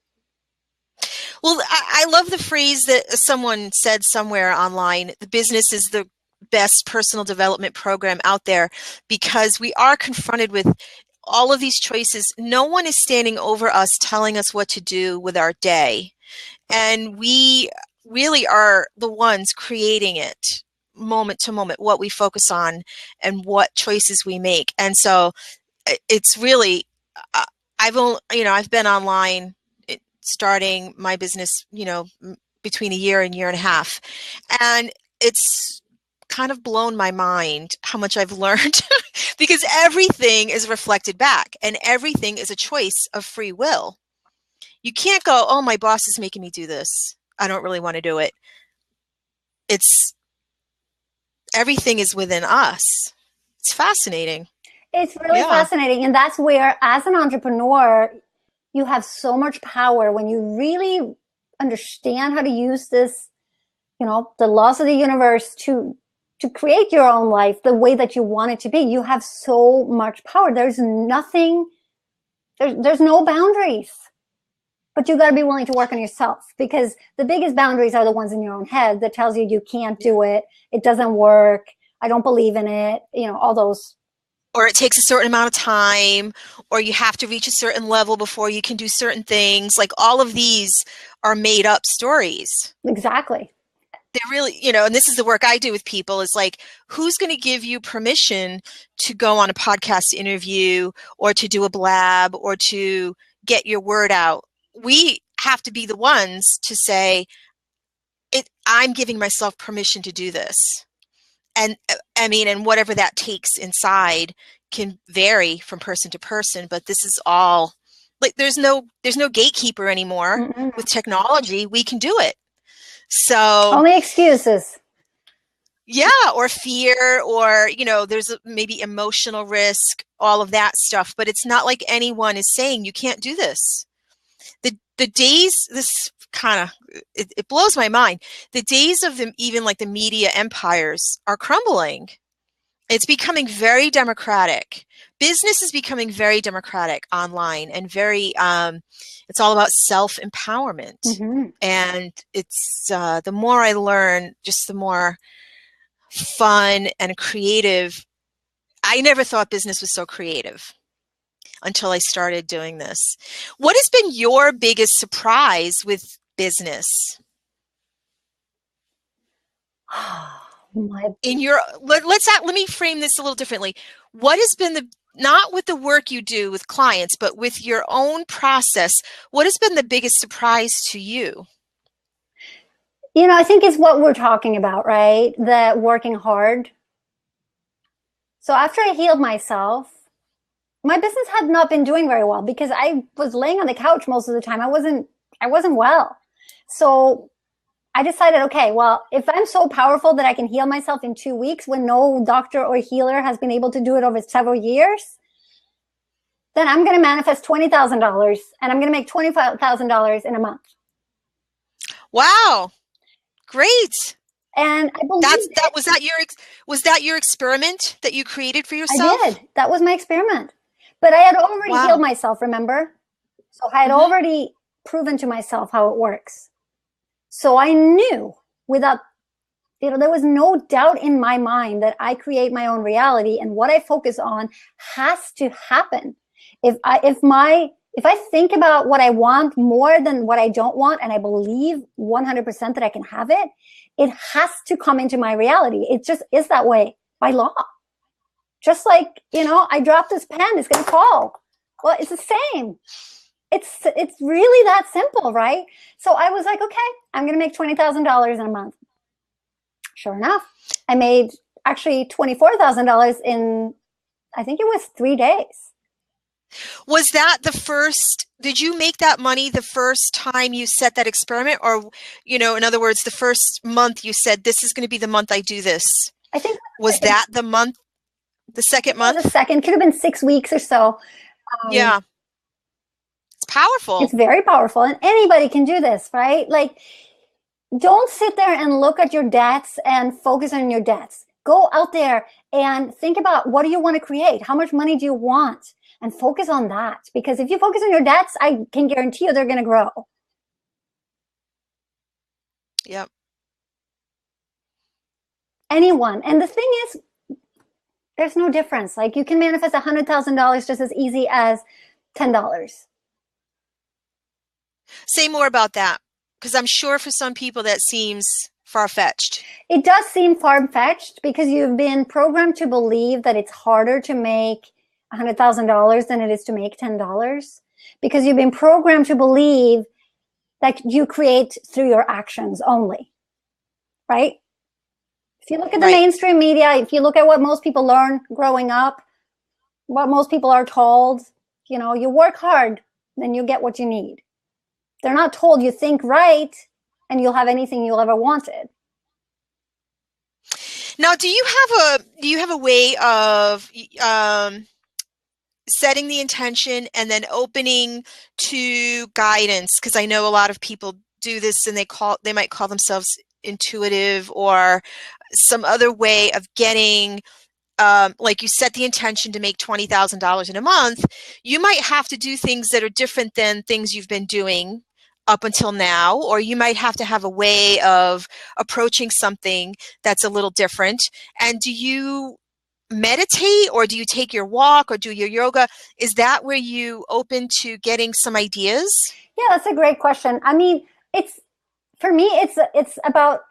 Well, I love the phrase that someone said somewhere online: the business is the best personal development program out there, because we are confronted with all of these choices. No one is standing over us telling us what to do with our day. And we really are the ones creating it moment to moment, what we focus on and what choices we make. And so it's really, I've been online starting my business, between a year and a half. And it's kind of blown my mind how much I've learned because everything is reflected back, and everything is a choice of free will. You can't go, oh, my boss is making me do this, I don't really want to do it. It's everything is within us. It's fascinating. It's really fascinating. And that's where, as an entrepreneur, you have so much power when you really understand how to use this, the laws of the universe to create your own life the way that you want it to be. You have so much power. There's nothing, there's no boundaries. But you got to be willing to work on yourself, because the biggest boundaries are the ones in your own head that tells you you can't do it, it doesn't work, I don't believe in it, all those. Or it takes a certain amount of time, or you have to reach a certain level before you can do certain things. Like, all of these are made up stories. Exactly. They're really, and this is the work I do with people, is like, who's going to give you permission to go on a podcast interview, or to do a blab, or to get your word out? We have to be the ones to say, I'm giving myself permission to do this. And and whatever that takes inside can vary from person to person, but this is all there's no gatekeeper anymore. Mm-mm. With technology, we can do it. So only excuses. Yeah, or fear, or there's maybe emotional risk, all of that stuff, but it's not like anyone is saying you can't do this. The days, this kind of, it blows my mind. The days of them, even like the media empires, are crumbling. It's becoming very democratic. Business is becoming very democratic online, and very, it's all about self-empowerment. Mm-hmm. And it's, the more I learn, just the more fun and creative. I never thought business was so creative. until I started doing this. What has been your biggest surprise with business? My In your let me frame this a little differently. What has been the not with the work you do with clients, but with your own process, what has been the biggest surprise to you? I think it's what we're talking about, right? The working hard. So after I healed myself, my business had not been doing very well because I was laying on the couch most of the time. I wasn't well. So I decided, okay, well, if I'm so powerful that I can heal myself in 2 weeks when no doctor or healer has been able to do it over several years, then I'm going to manifest $20,000 and I'm going to make $25,000 in a month. Wow. Great. And I believe that was that your experiment that you created for yourself? I did. That was my experiment. But I had already Wow. healed myself, remember? So I had already proven to myself how it works. So I knew without, there was no doubt in my mind that I create my own reality and what I focus on has to happen. If I think about what I want more than what I don't want, and I believe 100% that I can have it, it has to come into my reality. It just is that way by law. Just like, I dropped this pen, it's going to fall. Well, it's the same. It's really that simple, right? So I was like, okay, I'm going to make $20,000 in a month. Sure enough, I made actually $24,000 in, I think it was 3 days. Was that the first, did you make that money the first time you set that experiment? Or, in other words, the first month you said, this is going to be the month I do this? I think. Was that the month, the second month? The second, could have been 6 weeks or so. Yeah. It's powerful. It's very powerful. And anybody can do this, right? Like, don't sit there and look at your debts and focus on your debts. Go out there and think about, what do you want to create? How much money do you want? And focus on that. Because if you focus on your debts, I can guarantee you they're going to grow. Yep. Anyone. And the thing is, there's no difference. Like, you can manifest $100,000 just as easy as $10. Say more about that, because I'm sure for some people that seems far-fetched. It does seem far-fetched because you've been programmed to believe that it's harder to make $100,000 than it is to make $10, because you've been programmed to believe that you create through your actions only, right? If you look at the mainstream media, if you look at what most people learn growing up, what most people are told, you work hard, then you get what you need. They're not told you think right and you'll have anything you'll ever wanted. Now, do you have a way of setting the intention and then opening to guidance? Because I know a lot of people do this and they might call themselves intuitive or some other way of getting, like you set the intention to make $20,000 in a month. You might have to do things that are different than things you've been doing up until now, or you might have to have a way of approaching something that's a little different. And do you meditate, or do you take your walk, or do your yoga? Is that where you open to getting some ideas? Yeah, that's a great question. I mean, for me, it's about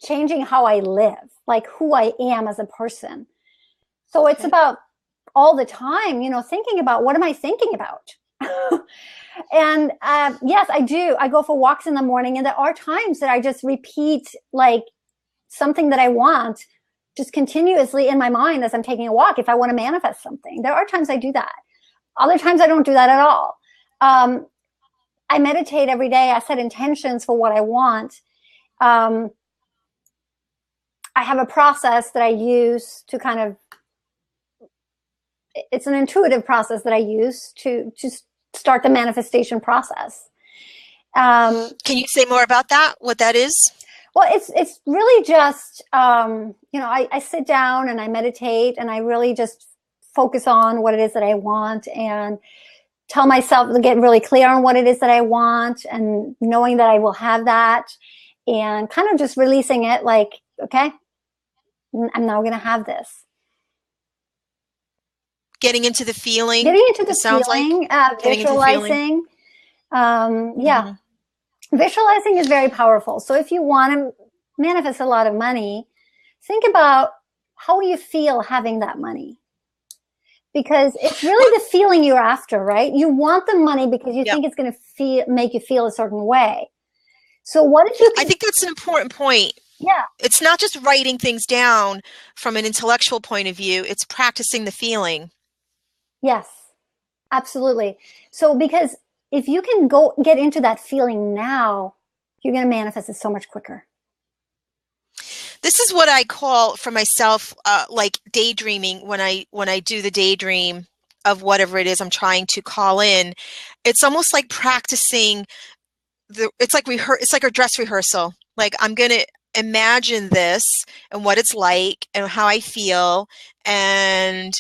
changing how I live, like who I am as a person. So it's about all the time, thinking about, what am I thinking about? And yes, I do. I go for walks in the morning, and there are times that I just repeat like something that I want just continuously in my mind as I'm taking a walk if I want to manifest something. There are times I do that. Other times I don't do that at all. I meditate every day. I set intentions for what I want. I have a process that I use to it's an intuitive process that I use to start the manifestation process. Can you say more about that, what that is? Well, it's really just, I sit down and I meditate and I really just focus on what it is that I want and tell myself to get really clear on what it is that I want and knowing that I will have that and kind of just releasing it like, okay, I'm now going to have this. Getting into the feeling. Getting into the it sounds feeling, like getting into the feeling. visualizing. Yeah. Visualizing is very powerful. So if you want to manifest a lot of money, think about how you feel having that money. Because it's really the feeling you're after, right? You want the money because you think it's going to make you feel a certain way. So what if you I think that's an important point. Yeah. It's not just writing things down from an intellectual point of view. It's practicing the feeling. Yes, absolutely. So because if you can go get into that feeling now, you're going to manifest it so much quicker. This is what I call for myself, like daydreaming. When I do the daydream of whatever it is I'm trying to call in, it's almost like practicing. It's like a dress rehearsal. Like I'm gonna imagine this and what it's like and how I feel, and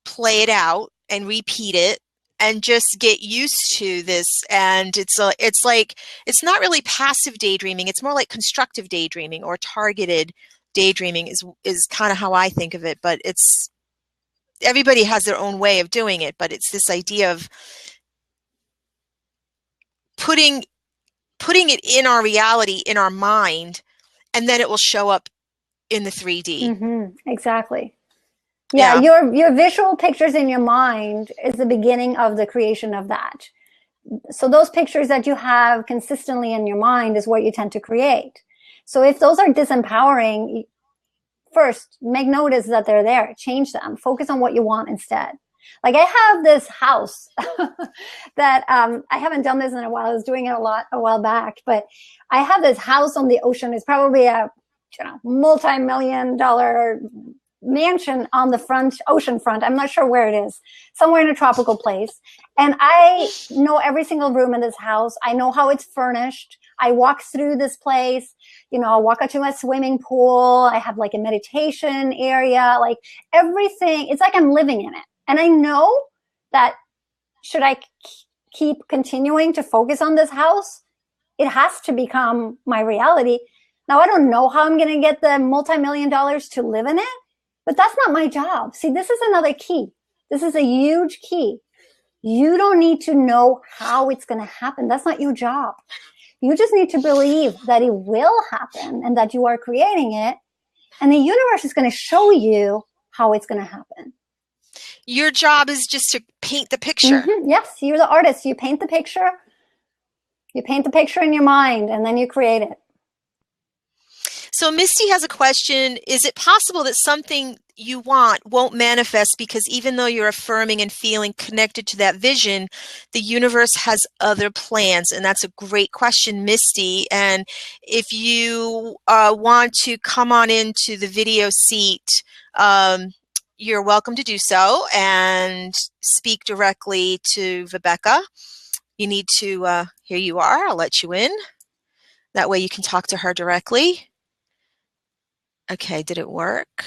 play it out and repeat it and just get used to this. And it's like it's not really passive daydreaming. It's more like constructive daydreaming or targeted daydreaming is kind of how I think of it. But it's everybody has their own way of doing it. But it's this idea of putting it in our reality, in our mind, and then it will show up in the 3D. Exactly. Yeah, your visual pictures in your mind is the beginning of the creation of that. So those pictures that you have consistently in your mind is what you tend to create. So if those are disempowering, first, make notice that they're there. Change them. Focus on what you want instead. Like I have this house that I haven't done this in a while. I was doing it a while back, but I have this house on the ocean. It's probably a multi-million-dollar mansion on the ocean front. I'm not sure where it is, somewhere in a tropical place. And I know every single room in this house. I know how it's furnished. I walk through this place, I walk out to my swimming pool. I have like a meditation area, like everything. It's like I'm living in it. And I know that should I keep continuing to focus on this house, it has to become my reality. Now, I don't know how I'm going to get the multi-million dollars to live in it, but that's not my job. See, this is another key. This is a huge key. You don't need to know how it's going to happen. That's not your job. You just need to believe that it will happen and that you are creating it. And the universe is going to show you how it's going to happen. Your job is just to paint the picture. Yes, you're the artist. You paint the picture. You paint the picture in your mind, and then you create it. So Misty has a question. Is it possible that something you want won't manifest because even though you're affirming and feeling connected to that vision, the universe has other plans? And that's a great question, Misty. And if you want to come on into the video seat, you're welcome to do so and speak directly to Vibeke. You need to, here you are, I'll let you in. That way you can talk to her directly. Okay, did it work?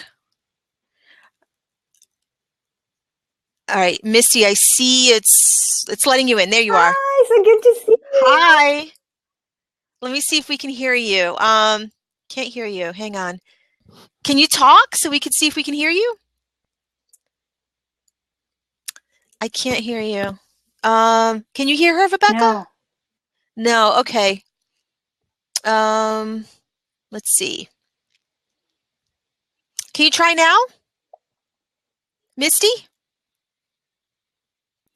All right, Misty, I see it's letting you in. There you are. Hi, so good to see you. Hi. Let me see if we can hear you. Can't hear you. Hang on. Can you talk so we can see if we can hear you? I can't hear you. Can you hear her, Vibeke? No. No, okay. Let's see. Can you try now? Misty?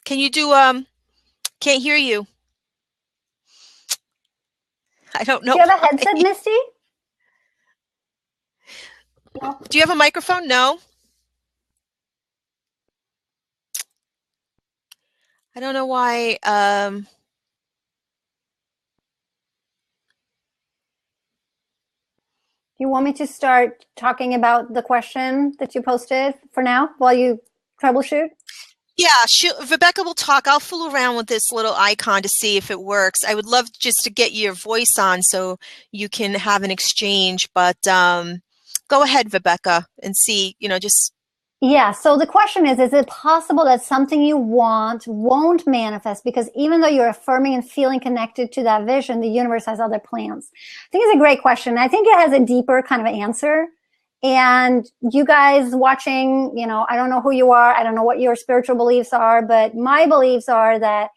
Can you do, can't hear you. I don't know. Do you have a headset, Misty? No. Do you have a microphone? No. I don't know why. You want me to start talking about the question that you posted for now while you troubleshoot? Yeah, Vibeke will talk. I'll fool around with this little icon to see if it works. I would love just to get your voice on so you can have an exchange, but go ahead, Vibeke, and see, just... Yeah, so the question is it possible that something you want won't manifest because even though you're affirming and feeling connected to that vision, the universe has other plans? I think it's a great question. I think it has a deeper kind of answer. And you guys watching, you know, I don't know who you are. I don't know what your spiritual beliefs are, but my beliefs are that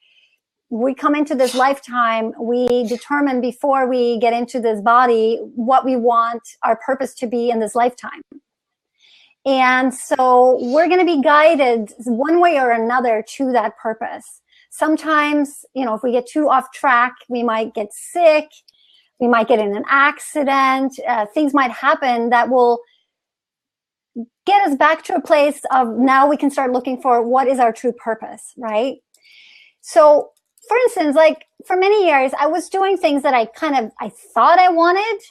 we come into this lifetime, we determine before we get into this body what we want our purpose to be in this lifetime. And so we're going to be guided one way or another to that purpose. Sometimes, you know, if we get too off track, we might get sick, we might get in an accident, things might happen that will get us back to a place of now we can start looking for what is our true purpose, right? So, for instance, like for many years, I was doing things that I thought I wanted,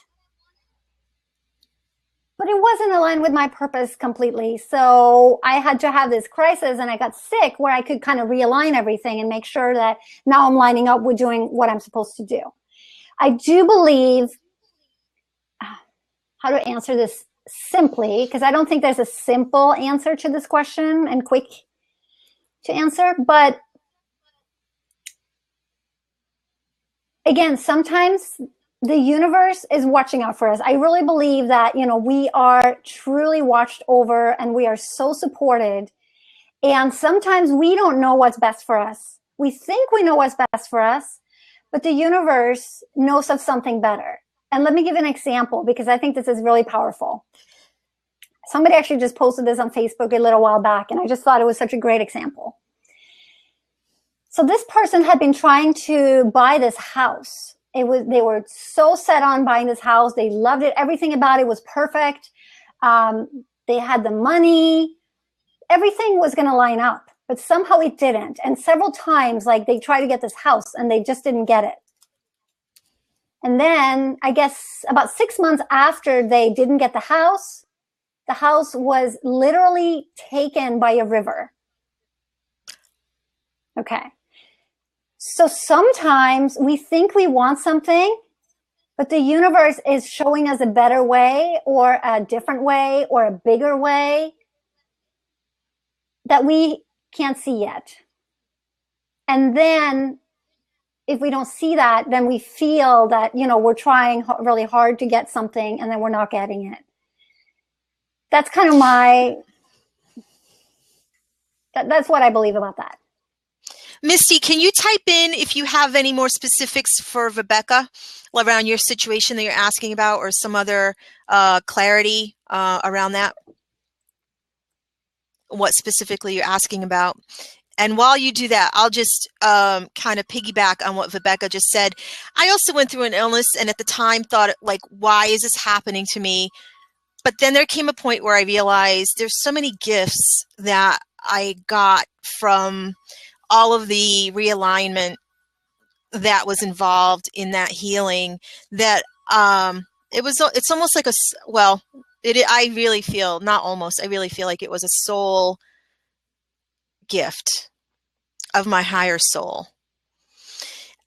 but it wasn't aligned with my purpose completely. So I had to have this crisis and I got sick where I could kind of realign everything and make sure that now I'm lining up with doing what I'm supposed to do. I do believe, how to answer this simply, because I don't think there's a simple answer to this question and quick to answer, but again, sometimes the universe is watching out for us. I really believe that, you know, we are truly watched over and we are so supported. And sometimes we don't know what's best for us. We think we know what's best for us, but the universe knows of something better. And let me give an example because I think this is really powerful. Somebody actually just posted this on Facebook a little while back, and I just thought it was such a great example. So this person had been trying to buy this house. They were so set on buying this house. They loved it. Everything about it was perfect. They had the money. Everything was going to line up, but somehow it didn't. And several times, like they tried to get this house and they just didn't get it. And then I guess about 6 months after they didn't get the house was literally taken by a river. Okay. So sometimes we think we want something, but the universe is showing us a better way or a different way or a bigger way that we can't see yet. And then if we don't see that, then we feel that, you know, we're trying really hard to get something and then we're not getting it. That's kind of that's what I believe about that. Misty, can you type in if you have any more specifics for Vibeke around your situation that you're asking about, or some other clarity around that? What specifically you're asking about? And while you do that, I'll just kind of piggyback on what Vibeke just said. I also went through an illness and at the time thought, like, why is this happening to me? But then there came a point where I realized there's so many gifts that I got from all of the realignment that was involved in that healing that it's almost like I really feel, not almost, I really feel like it was a soul gift of my higher soul.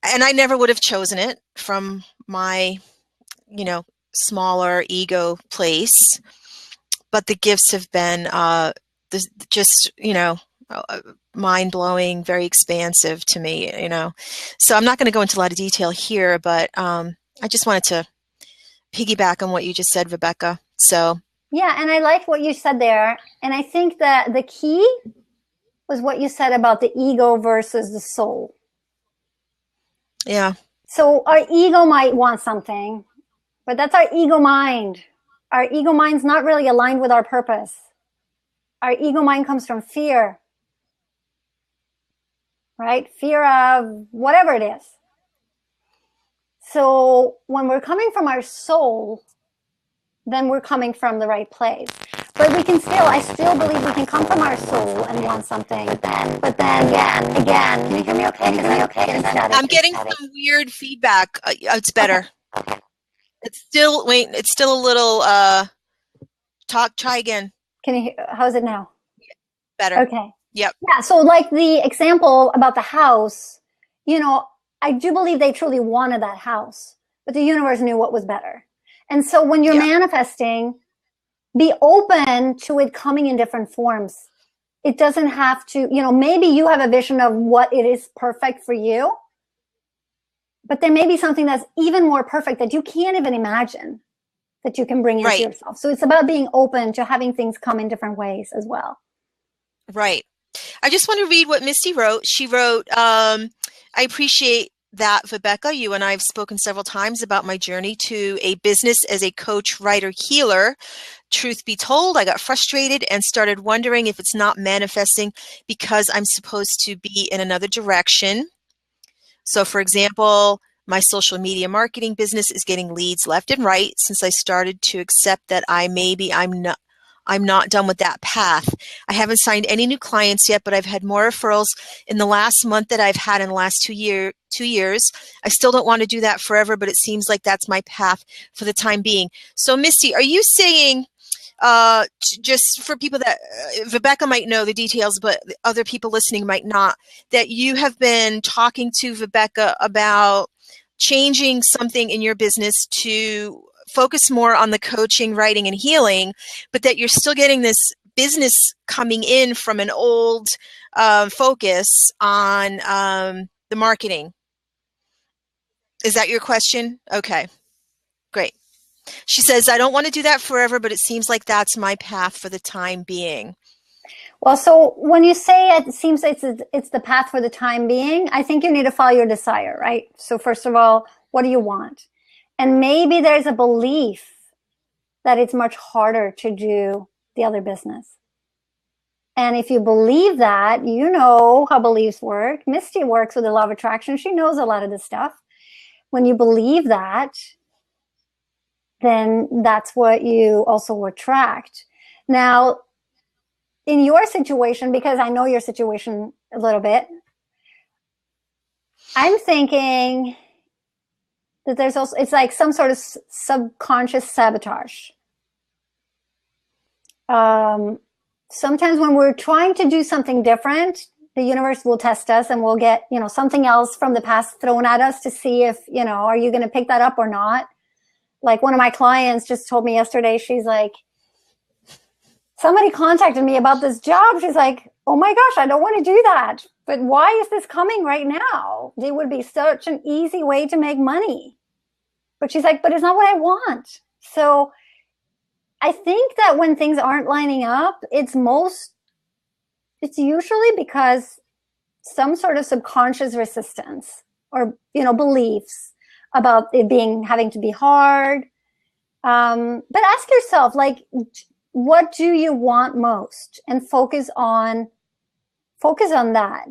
And I never would have chosen it from my, you know, smaller ego place, but the gifts have been just, you know, mind-blowing, very expansive to me, you know. So I'm not going to go into a lot of detail here, but I just wanted to piggyback on what you just said, Vibeke. So yeah, and I like what you said there. And I think that the key was what you said about the ego versus the soul. Yeah. So our ego might want something, but that's our ego mind. Our ego mind's not really aligned with our purpose. Our ego mind comes from fear, right? Fear of whatever it is. So when we're coming from our soul, then we're coming from the right place. But I still believe we can come from our soul and want something. But then again, can you hear me okay? I'm getting some weird feedback. It's better. Okay. It's still a little, try again. Can you hear, how's it now? Better. Okay. Yep. Yeah. So like the example about the house, you know, I do believe they truly wanted that house, but the universe knew what was better. And so when you're manifesting, be open to it coming in different forms. It doesn't have to, you know, maybe you have a vision of what it is perfect for you, but there may be something that's even more perfect that you can't even imagine. that you can bring into Right. yourself. So it's about being open to having things come in different ways as well. Right. I just want to read what Misty wrote. She wrote, I appreciate that, Vibeke. You and I have spoken several times about my journey to a business as a coach, writer, healer. Truth be told, I got frustrated and started wondering if it's not manifesting because I'm supposed to be in another direction. So, for example, my social media marketing business is getting leads left and right since I started to accept that I'm not done with that path. I haven't signed any new clients yet, but I've had more referrals in the last month that I've had in the last 2 years. I still don't want to do that forever, but it seems like that's my path for the time being. So, Misty, are you saying, just for people that Vibeke might know the details, but other people listening might not, that you have been talking to Vibeke about changing something in your business to focus more on the coaching, writing, and healing, but that you're still getting this business coming in from an old focus on the marketing? Is that your question? Okay, great. She says, I don't want to do that forever, but it seems like that's my path for the time being. Well, so when you say it seems it's the path for the time being, I think you need to follow your desire, right? So first of all, what do you want? And maybe there's a belief that it's much harder to do the other business. And if you believe that, you know how beliefs work. Misty works with the law of attraction. She knows a lot of this stuff. When you believe that, then that's what you also attract. Now, in your situation, because I know your situation a little bit, I'm thinking that there's also, it's like some sort of subconscious sabotage. Sometimes when we're trying to do something different, the universe will test us and we'll get, something else from the past thrown at us to see if, are you going to pick that up or not? Like one of my clients just told me yesterday, she's like, somebody contacted me about this job. She's like, oh my gosh, I don't want to do that. But why is this coming right now? It would be such an easy way to make money. But she's like, but it's not what I want. So I think that when things aren't lining up, it's usually because some sort of subconscious resistance or, beliefs about it having to be hard. But ask yourself, like, what do you want most? And focus on that.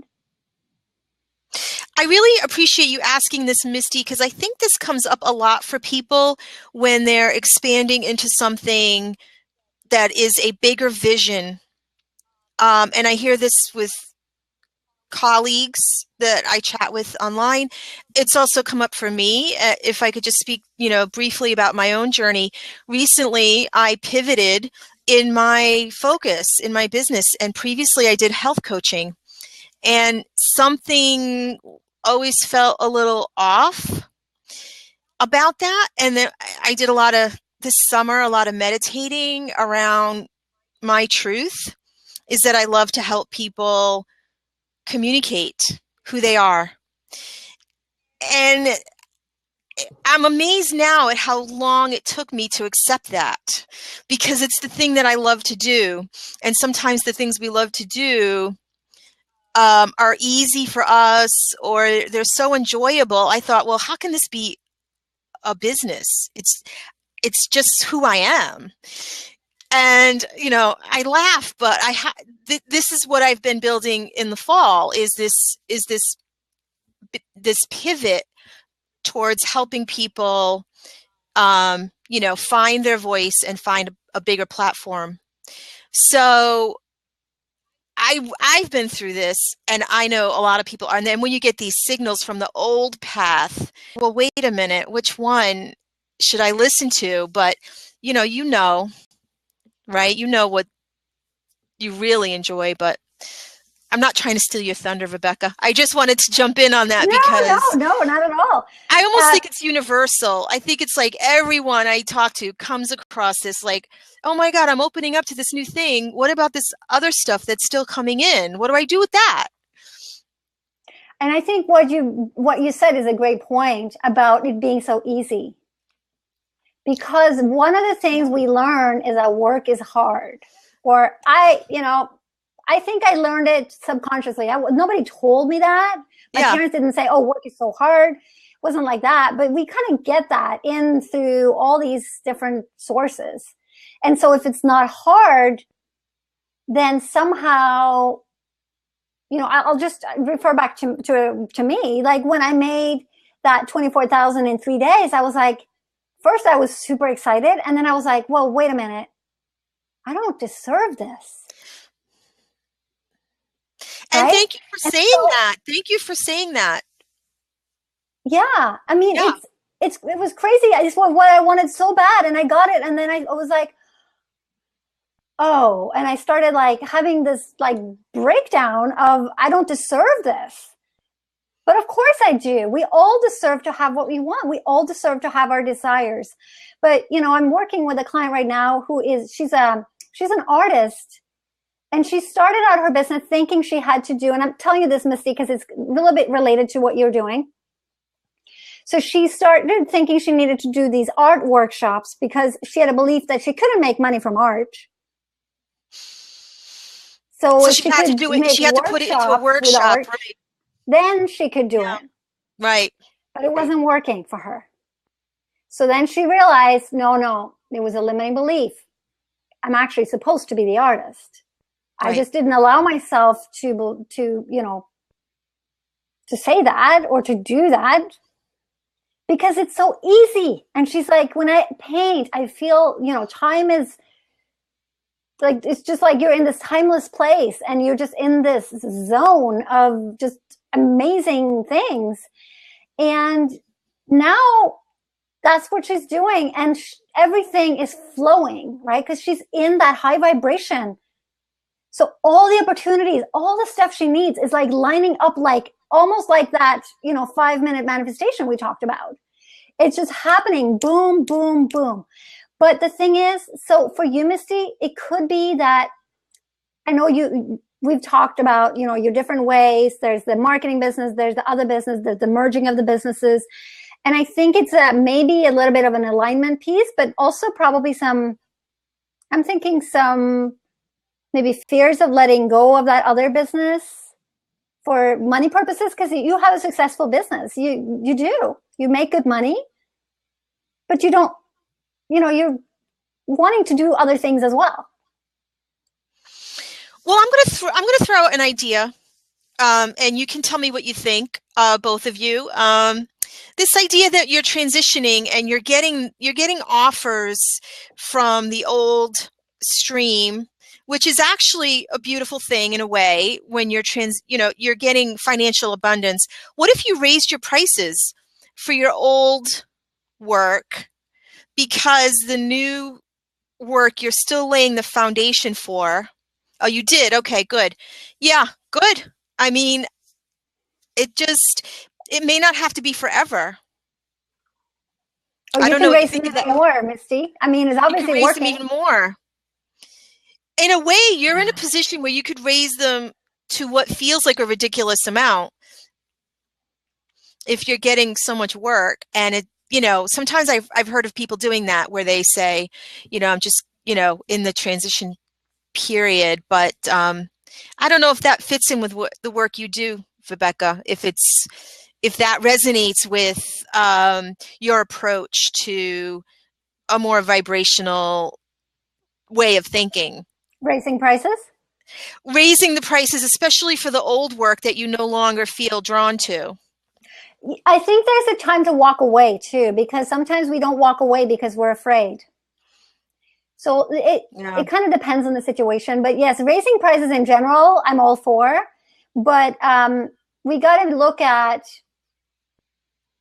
I really appreciate you asking this, Misty, because I think this comes up a lot for people when they're expanding into something that is a bigger vision. And I hear this with colleagues that I chat with online. It's also come up for me. If I could just speak, briefly about my own journey. Recently, I pivoted in my focus in my business, and previously I did health coaching, and something always felt a little off about that. And then I did this summer, a lot of meditating around my truth is that I love to help people communicate who they are. And I'm amazed now at how long it took me to accept that, because it's the thing that I love to do. And sometimes the things we love to do are easy for us, or they're so enjoyable. I thought, well, how can this be a business? It's just who I am. And, I laugh, but this is what I've been building in the fall is this pivot towards helping people, find their voice and find a bigger platform. So I've been through this, and I know a lot of people are. And then when you get these signals from the old path, well, wait a minute, which one should I listen to? But, right? You know what you really enjoy, but I'm not trying to steal your thunder, Vibeke. I just wanted to jump in on that because No, not at all. I almost think it's universal. I think it's like everyone I talk to comes across this like, oh my God, I'm opening up to this new thing. What about this other stuff that's still coming in? What do I do with that? And I think what you said is a great point about it being so easy. Because one of the things we learn is that work is hard. Or I think I learned it subconsciously. Nobody told me that. My parents didn't say, oh, work is so hard. It wasn't like that. But we kind of get that in through all these different sources. And so if it's not hard, then somehow, I'll just refer back to me. Like when I made that 24,000 in 3 days, I was like, first I was super excited. And then I was like, well, wait a minute. I don't deserve this. And right? Thank you for saying that. Thank you for saying that. Yeah. I mean, it was crazy. I just want what I wanted so bad and I got it. And then I was like, oh, and I started like having this like breakdown of I don't deserve this. But of course I do. We all deserve to have what we want. We all deserve to have our desires. But, I'm working with a client right now who she's an artist. And she started out her business thinking she had to do, and I'm telling you this, Misty, because it's a little bit related to what you're doing. So she started thinking she needed to do these art workshops because she had a belief that she couldn't make money from art. So she had to do it. She had to put it into a workshop, right? Then she could do it. Right. But it wasn't working for her. So then she realized, no, it was a limiting belief. I'm actually supposed to be the artist. Right. I just didn't allow myself to say that or to do that because it's so easy. And she's like, when I paint, I feel, time is like, it's just like you're in this timeless place and you're just in this zone of just amazing things. And now that's what she's doing. And everything is flowing, right? Because she's in that high vibration. So all the opportunities, all the stuff she needs is like lining up like almost like that, 5-minute manifestation we talked about. It's just happening. Boom, boom, boom. But the thing is, so for you, Misty, it could be that I know we've talked about, your different ways. There's the marketing business. There's the other business. There's the merging of the businesses. And I think it's maybe a little bit of an alignment piece, but also probably some maybe fears of letting go of that other business for money purposes, because you have a successful business. You do. You make good money, but you don't, you're wanting to do other things as well. Well, I'm gonna throw out an idea, and you can tell me what you think, both of you. This idea that you're transitioning and you're getting offers from the old stream, which is actually a beautiful thing in a way when you're you're getting financial abundance. What if you raised your prices for your old work because the new work you're still laying the foundation for? Oh, you did? Okay, good. Yeah, good. I mean, it may not have to be forever. Oh, I don't know. Raise them even more, Misty. I mean, it's obviously raise working. Them even more. In a way, you're in a position where you could raise them to what feels like a ridiculous amount if you're getting so much work. And it, sometimes I've heard of people doing that where they say, I'm just, in the transition period, but I don't know if that fits in with what the work you do, Vibeke, if that resonates with your approach to a more vibrational way of thinking. Raising prices? Raising the prices, especially for the old work that you no longer feel drawn to. I think there's a time to walk away too, because sometimes we don't walk away because we're afraid. So it kind of depends on the situation. But yes, raising prices in general, I'm all for. But we got to look at,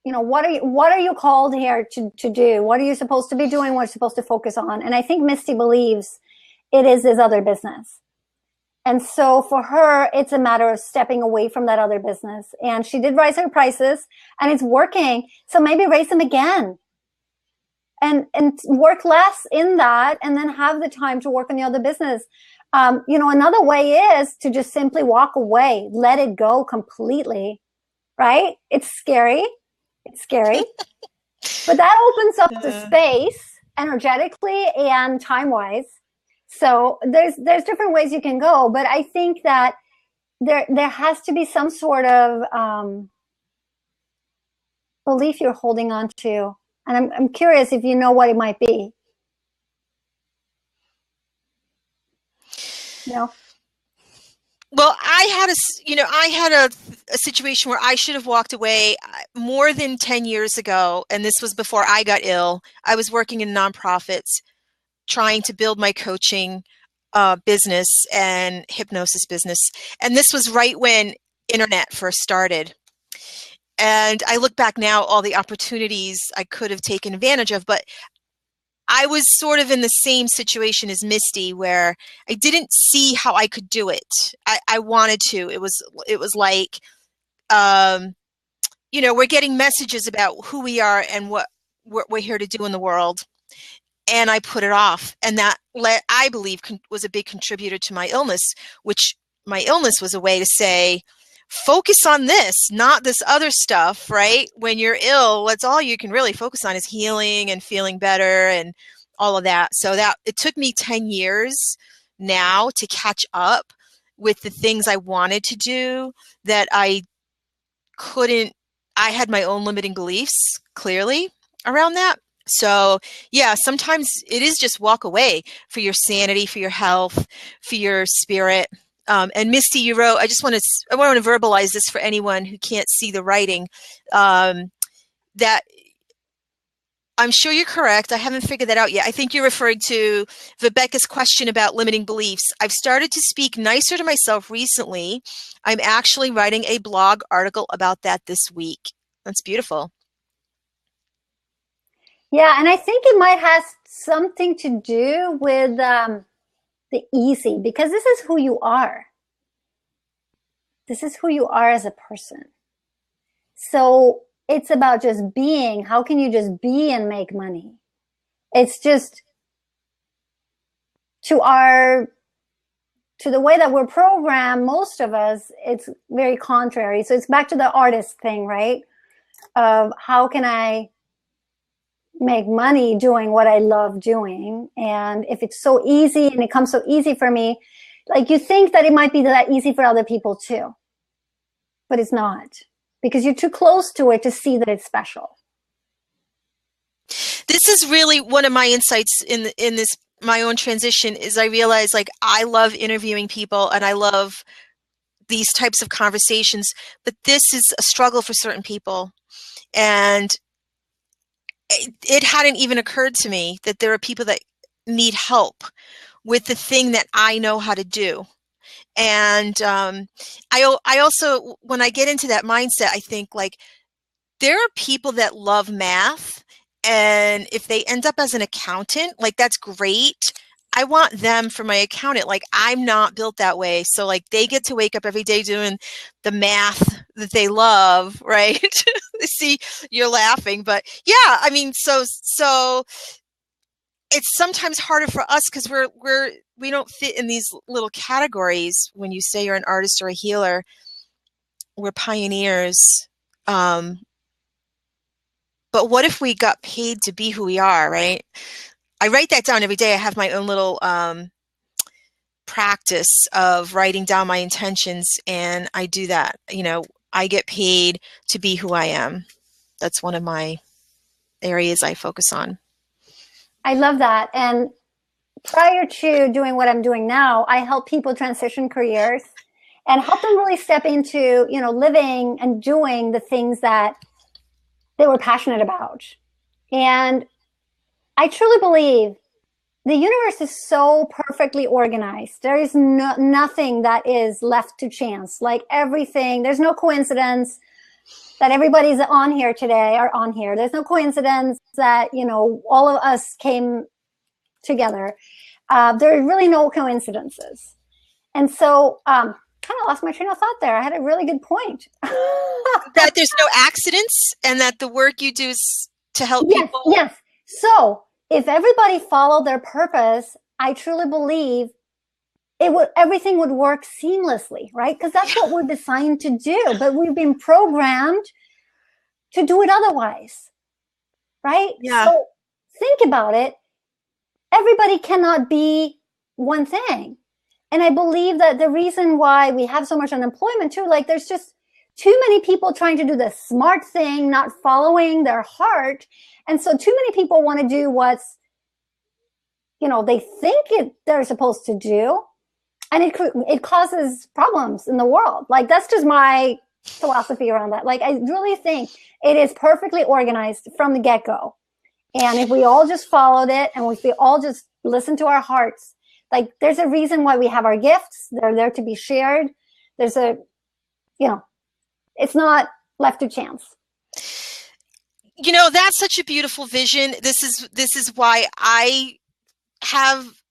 what are you called here to do? What are you supposed to be doing? What you're supposed to focus on? And I think Misty believes it is his other business. And so for her, it's a matter of stepping away from that other business. And she did raise her prices and it's working. So maybe raise them again. And work less in that and then have the time to work on the other business. Another way is to just simply walk away, let it go completely, right? It's scary. But that opens up the space energetically and time-wise. So there's different ways you can go, but I think that there has to be some sort of belief you're holding on to, and I'm curious if you know what it might be. No. Well, I had a situation where I should have walked away more than 10 years ago, and this was before I got ill. I was working in nonprofits, trying to build my coaching business and hypnosis business, and this was right when internet first started. And I look back now, all the opportunities I could have taken advantage of, but I was sort of in the same situation as Misty, where I didn't see how I could do it. I wanted to. It was like, we're getting messages about who we are and what we're here to do in the world. And I put it off. And that, I believe, was a big contributor to my illness, which my illness was a way to say, focus on this, not this other stuff, right? When you're ill, that's all you can really focus on is healing and feeling better and all of that. So that it took me 10 years now to catch up with the things I wanted to do that I couldn't. I had my own limiting beliefs clearly around that. So yeah, sometimes it is just walk away for your sanity, for your health, for your spirit. And Misty, you wrote, I want to verbalize this for anyone who can't see the writing, that I'm sure you're correct. I haven't figured that out yet. I think you're referring to Vibeke's question about limiting beliefs. I've started to speak nicer to myself recently. I'm actually writing a blog article about that this week. That's beautiful. Yeah, and I think it might have something to do with the easy, because this is who you are. This is who you are as a person. So it's about just being. How can you just be and make money? It's just to the way that we're programmed, most of us, it's very contrary. So it's back to the artist thing, right? Of how can I make money doing what I love doing? And if it's so easy and it comes so easy for me, like you think that it might be that easy for other people too, but it's not, because you're too close to it to see that it's special. This is really one of my insights in this, my own transition, is I realize, like, I love interviewing people and I love these types of conversations, but this is a struggle for certain people. And it hadn't even occurred to me that there are people that need help with the thing that I know how to do. And I also, when I get into that mindset, I think, like, there are people that love math, and if they end up as an accountant, like, that's great. I want them for my accountant. Like, I'm not built that way. So, like, they get to wake up every day doing the math that they love, right? See, you're laughing, but yeah, I mean, so it's sometimes harder for us because we don't fit in these little categories. When you say you're an artist or a healer, we're pioneers. But what if we got paid to be who we are, right? I write that down every day. I have my own little practice of writing down my intentions, and I do that. I get paid to be who I am. That's one of my areas I focus on. I love that. And prior to doing what I'm doing now, I help people transition careers and help them really step into, living and doing the things that they were passionate about. And I truly believe the universe is so perfectly organized. There is nothing that is left to chance. Like everything, there's no coincidence that everybody's on here today are on here. There's no coincidence that, all of us came together. There are really no coincidences. And so, kind of lost my train of thought there. I had a really good point. That there's no accidents, and that the work you do is to help people. Yes. So if everybody followed their purpose, I truly believe everything would work seamlessly, right? Because that's what we're designed to do, but we've been programmed to do it otherwise, right? Yeah. So think about it. everybody cannot be one thing. And I believe that the reason why we have so much unemployment too, like there's just too many people trying to do the smart thing, not following their heart. And so too many people want to do what's, they think they're supposed to do. And it causes problems in the world. Like, that's just my philosophy around that. Like, I really think it is perfectly organized from the get-go. And if we all just followed it, and if we all just listen to our hearts, like, there's a reason why we have our gifts. They're there to be shared. There's it's not left to chance. That's such a beautiful vision. This is why I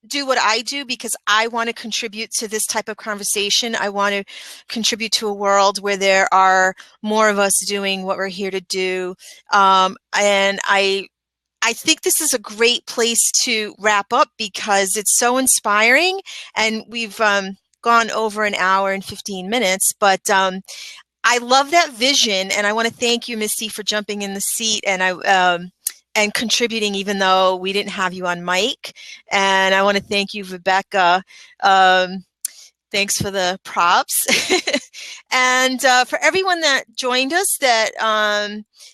do what I do, because I want to contribute to this type of conversation. I want to contribute to a world where there are more of us doing what we're here to do. And I think this is a great place to wrap up, because it's so inspiring, and we've gone over an hour and 15 minutes, but I love that vision, and I want to thank you, Misty, for jumping in the seat and contributing, even though we didn't have you on mic. And I want to thank you, Vibeke. Thanks for the props. And for everyone that joined us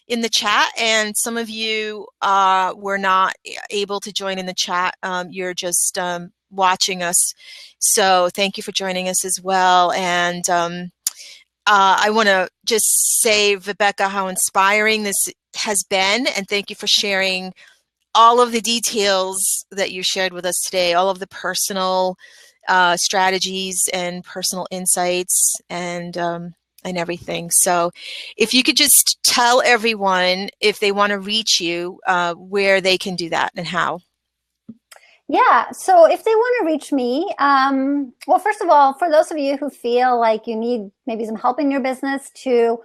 in the chat, and some of you were not able to join in the chat, you're just watching us. So thank you for joining us as well. And I want to just say, Vibeke, how inspiring this has been, and thank you for sharing all of the details that you shared with us today, all of the personal strategies and personal insights and everything. So if you could just tell everyone, if they want to reach you, where they can do that and how. Yeah, so if they want to reach me, well, first of all, for those of you who feel like you need maybe some help in your business to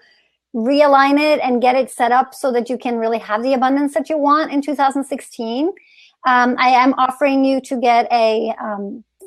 realign it and get it set up so that you can really have the abundance that you want in 2016, I am offering you to get a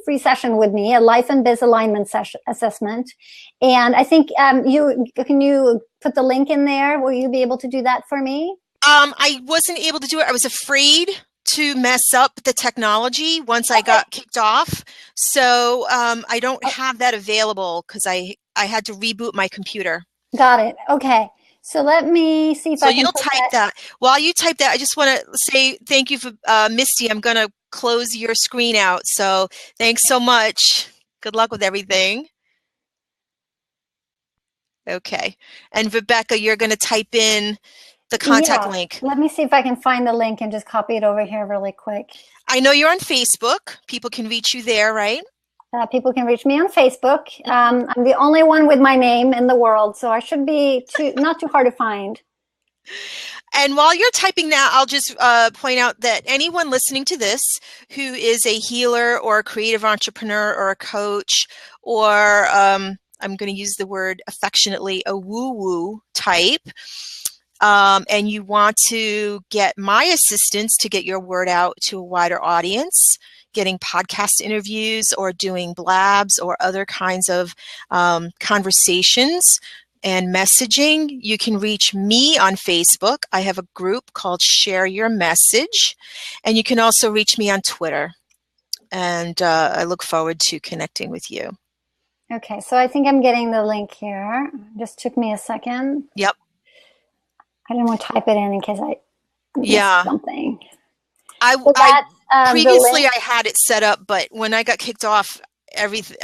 free session with me, a life and biz alignment assessment. And I think can you put the link in there? Will you be able to do that for me? I wasn't able to do it. I was afraid to mess up the technology once I got kicked off. So I don't have that available, because I had to reboot my computer. Got it. Okay. So let me see if I can. So you'll type that. While you type that, I just want to say thank you for Misty. I'm going to close your screen out. So thanks so much. Good luck with everything. Okay. And Vibeke, you're going to type in the contact link. Let me see if I can find the link and just copy it over here really quick. I know you're on Facebook. People can reach you there, right? People can reach me on Facebook. I'm the only one with my name in the world, so I should be not too hard to find. And while you're typing that, I'll just point out that anyone listening to this who is a healer or a creative entrepreneur or a coach, or I'm going to use the word affectionately, a woo-woo type, and you want to get my assistance to get your word out to a wider audience, getting podcast interviews or doing blabs or other kinds of conversations and messaging, you can reach me on Facebook. I have a group called Share Your Message, and you can also reach me on Twitter. And I look forward to connecting with you. Okay, so I think I'm getting the link here. Just took me a second. Yep. I didn't want to type it in case I missed something. Previously I had it set up, but when I got kicked off, everything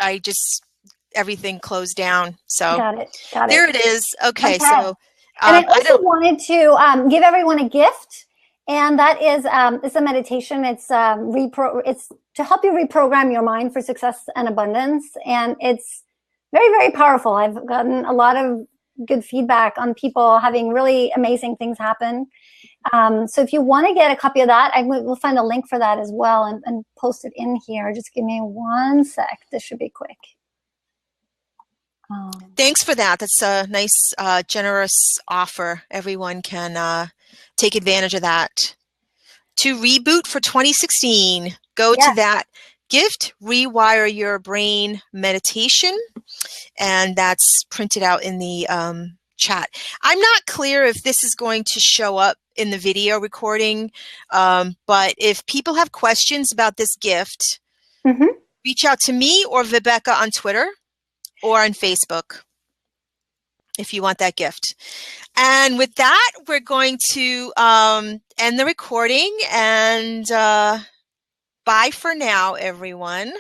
closed down. So got it. There it is. Okay. So and I also wanted to give everyone a gift, and that is it's a meditation. It's it's to help you reprogram your mind for success and abundance, and it's very, very powerful. I've gotten a lot of good feedback on people having really amazing things happen. So if you want to get a copy of that, we'll find a link for that as well and post it in here. Just give me 1 sec. This should be quick. Thanks for that. That's a nice, generous offer. Everyone can take advantage of that. To reboot for 2016, go to that gift, Rewire Your Brain meditation. And that's printed out in the chat. I'm not clear if this is going to show up in the video recording, but if people have questions about this gift, reach out to me or Vibeke on Twitter or on Facebook if you want that gift. And with that, we're going to end the recording, and bye for now, everyone.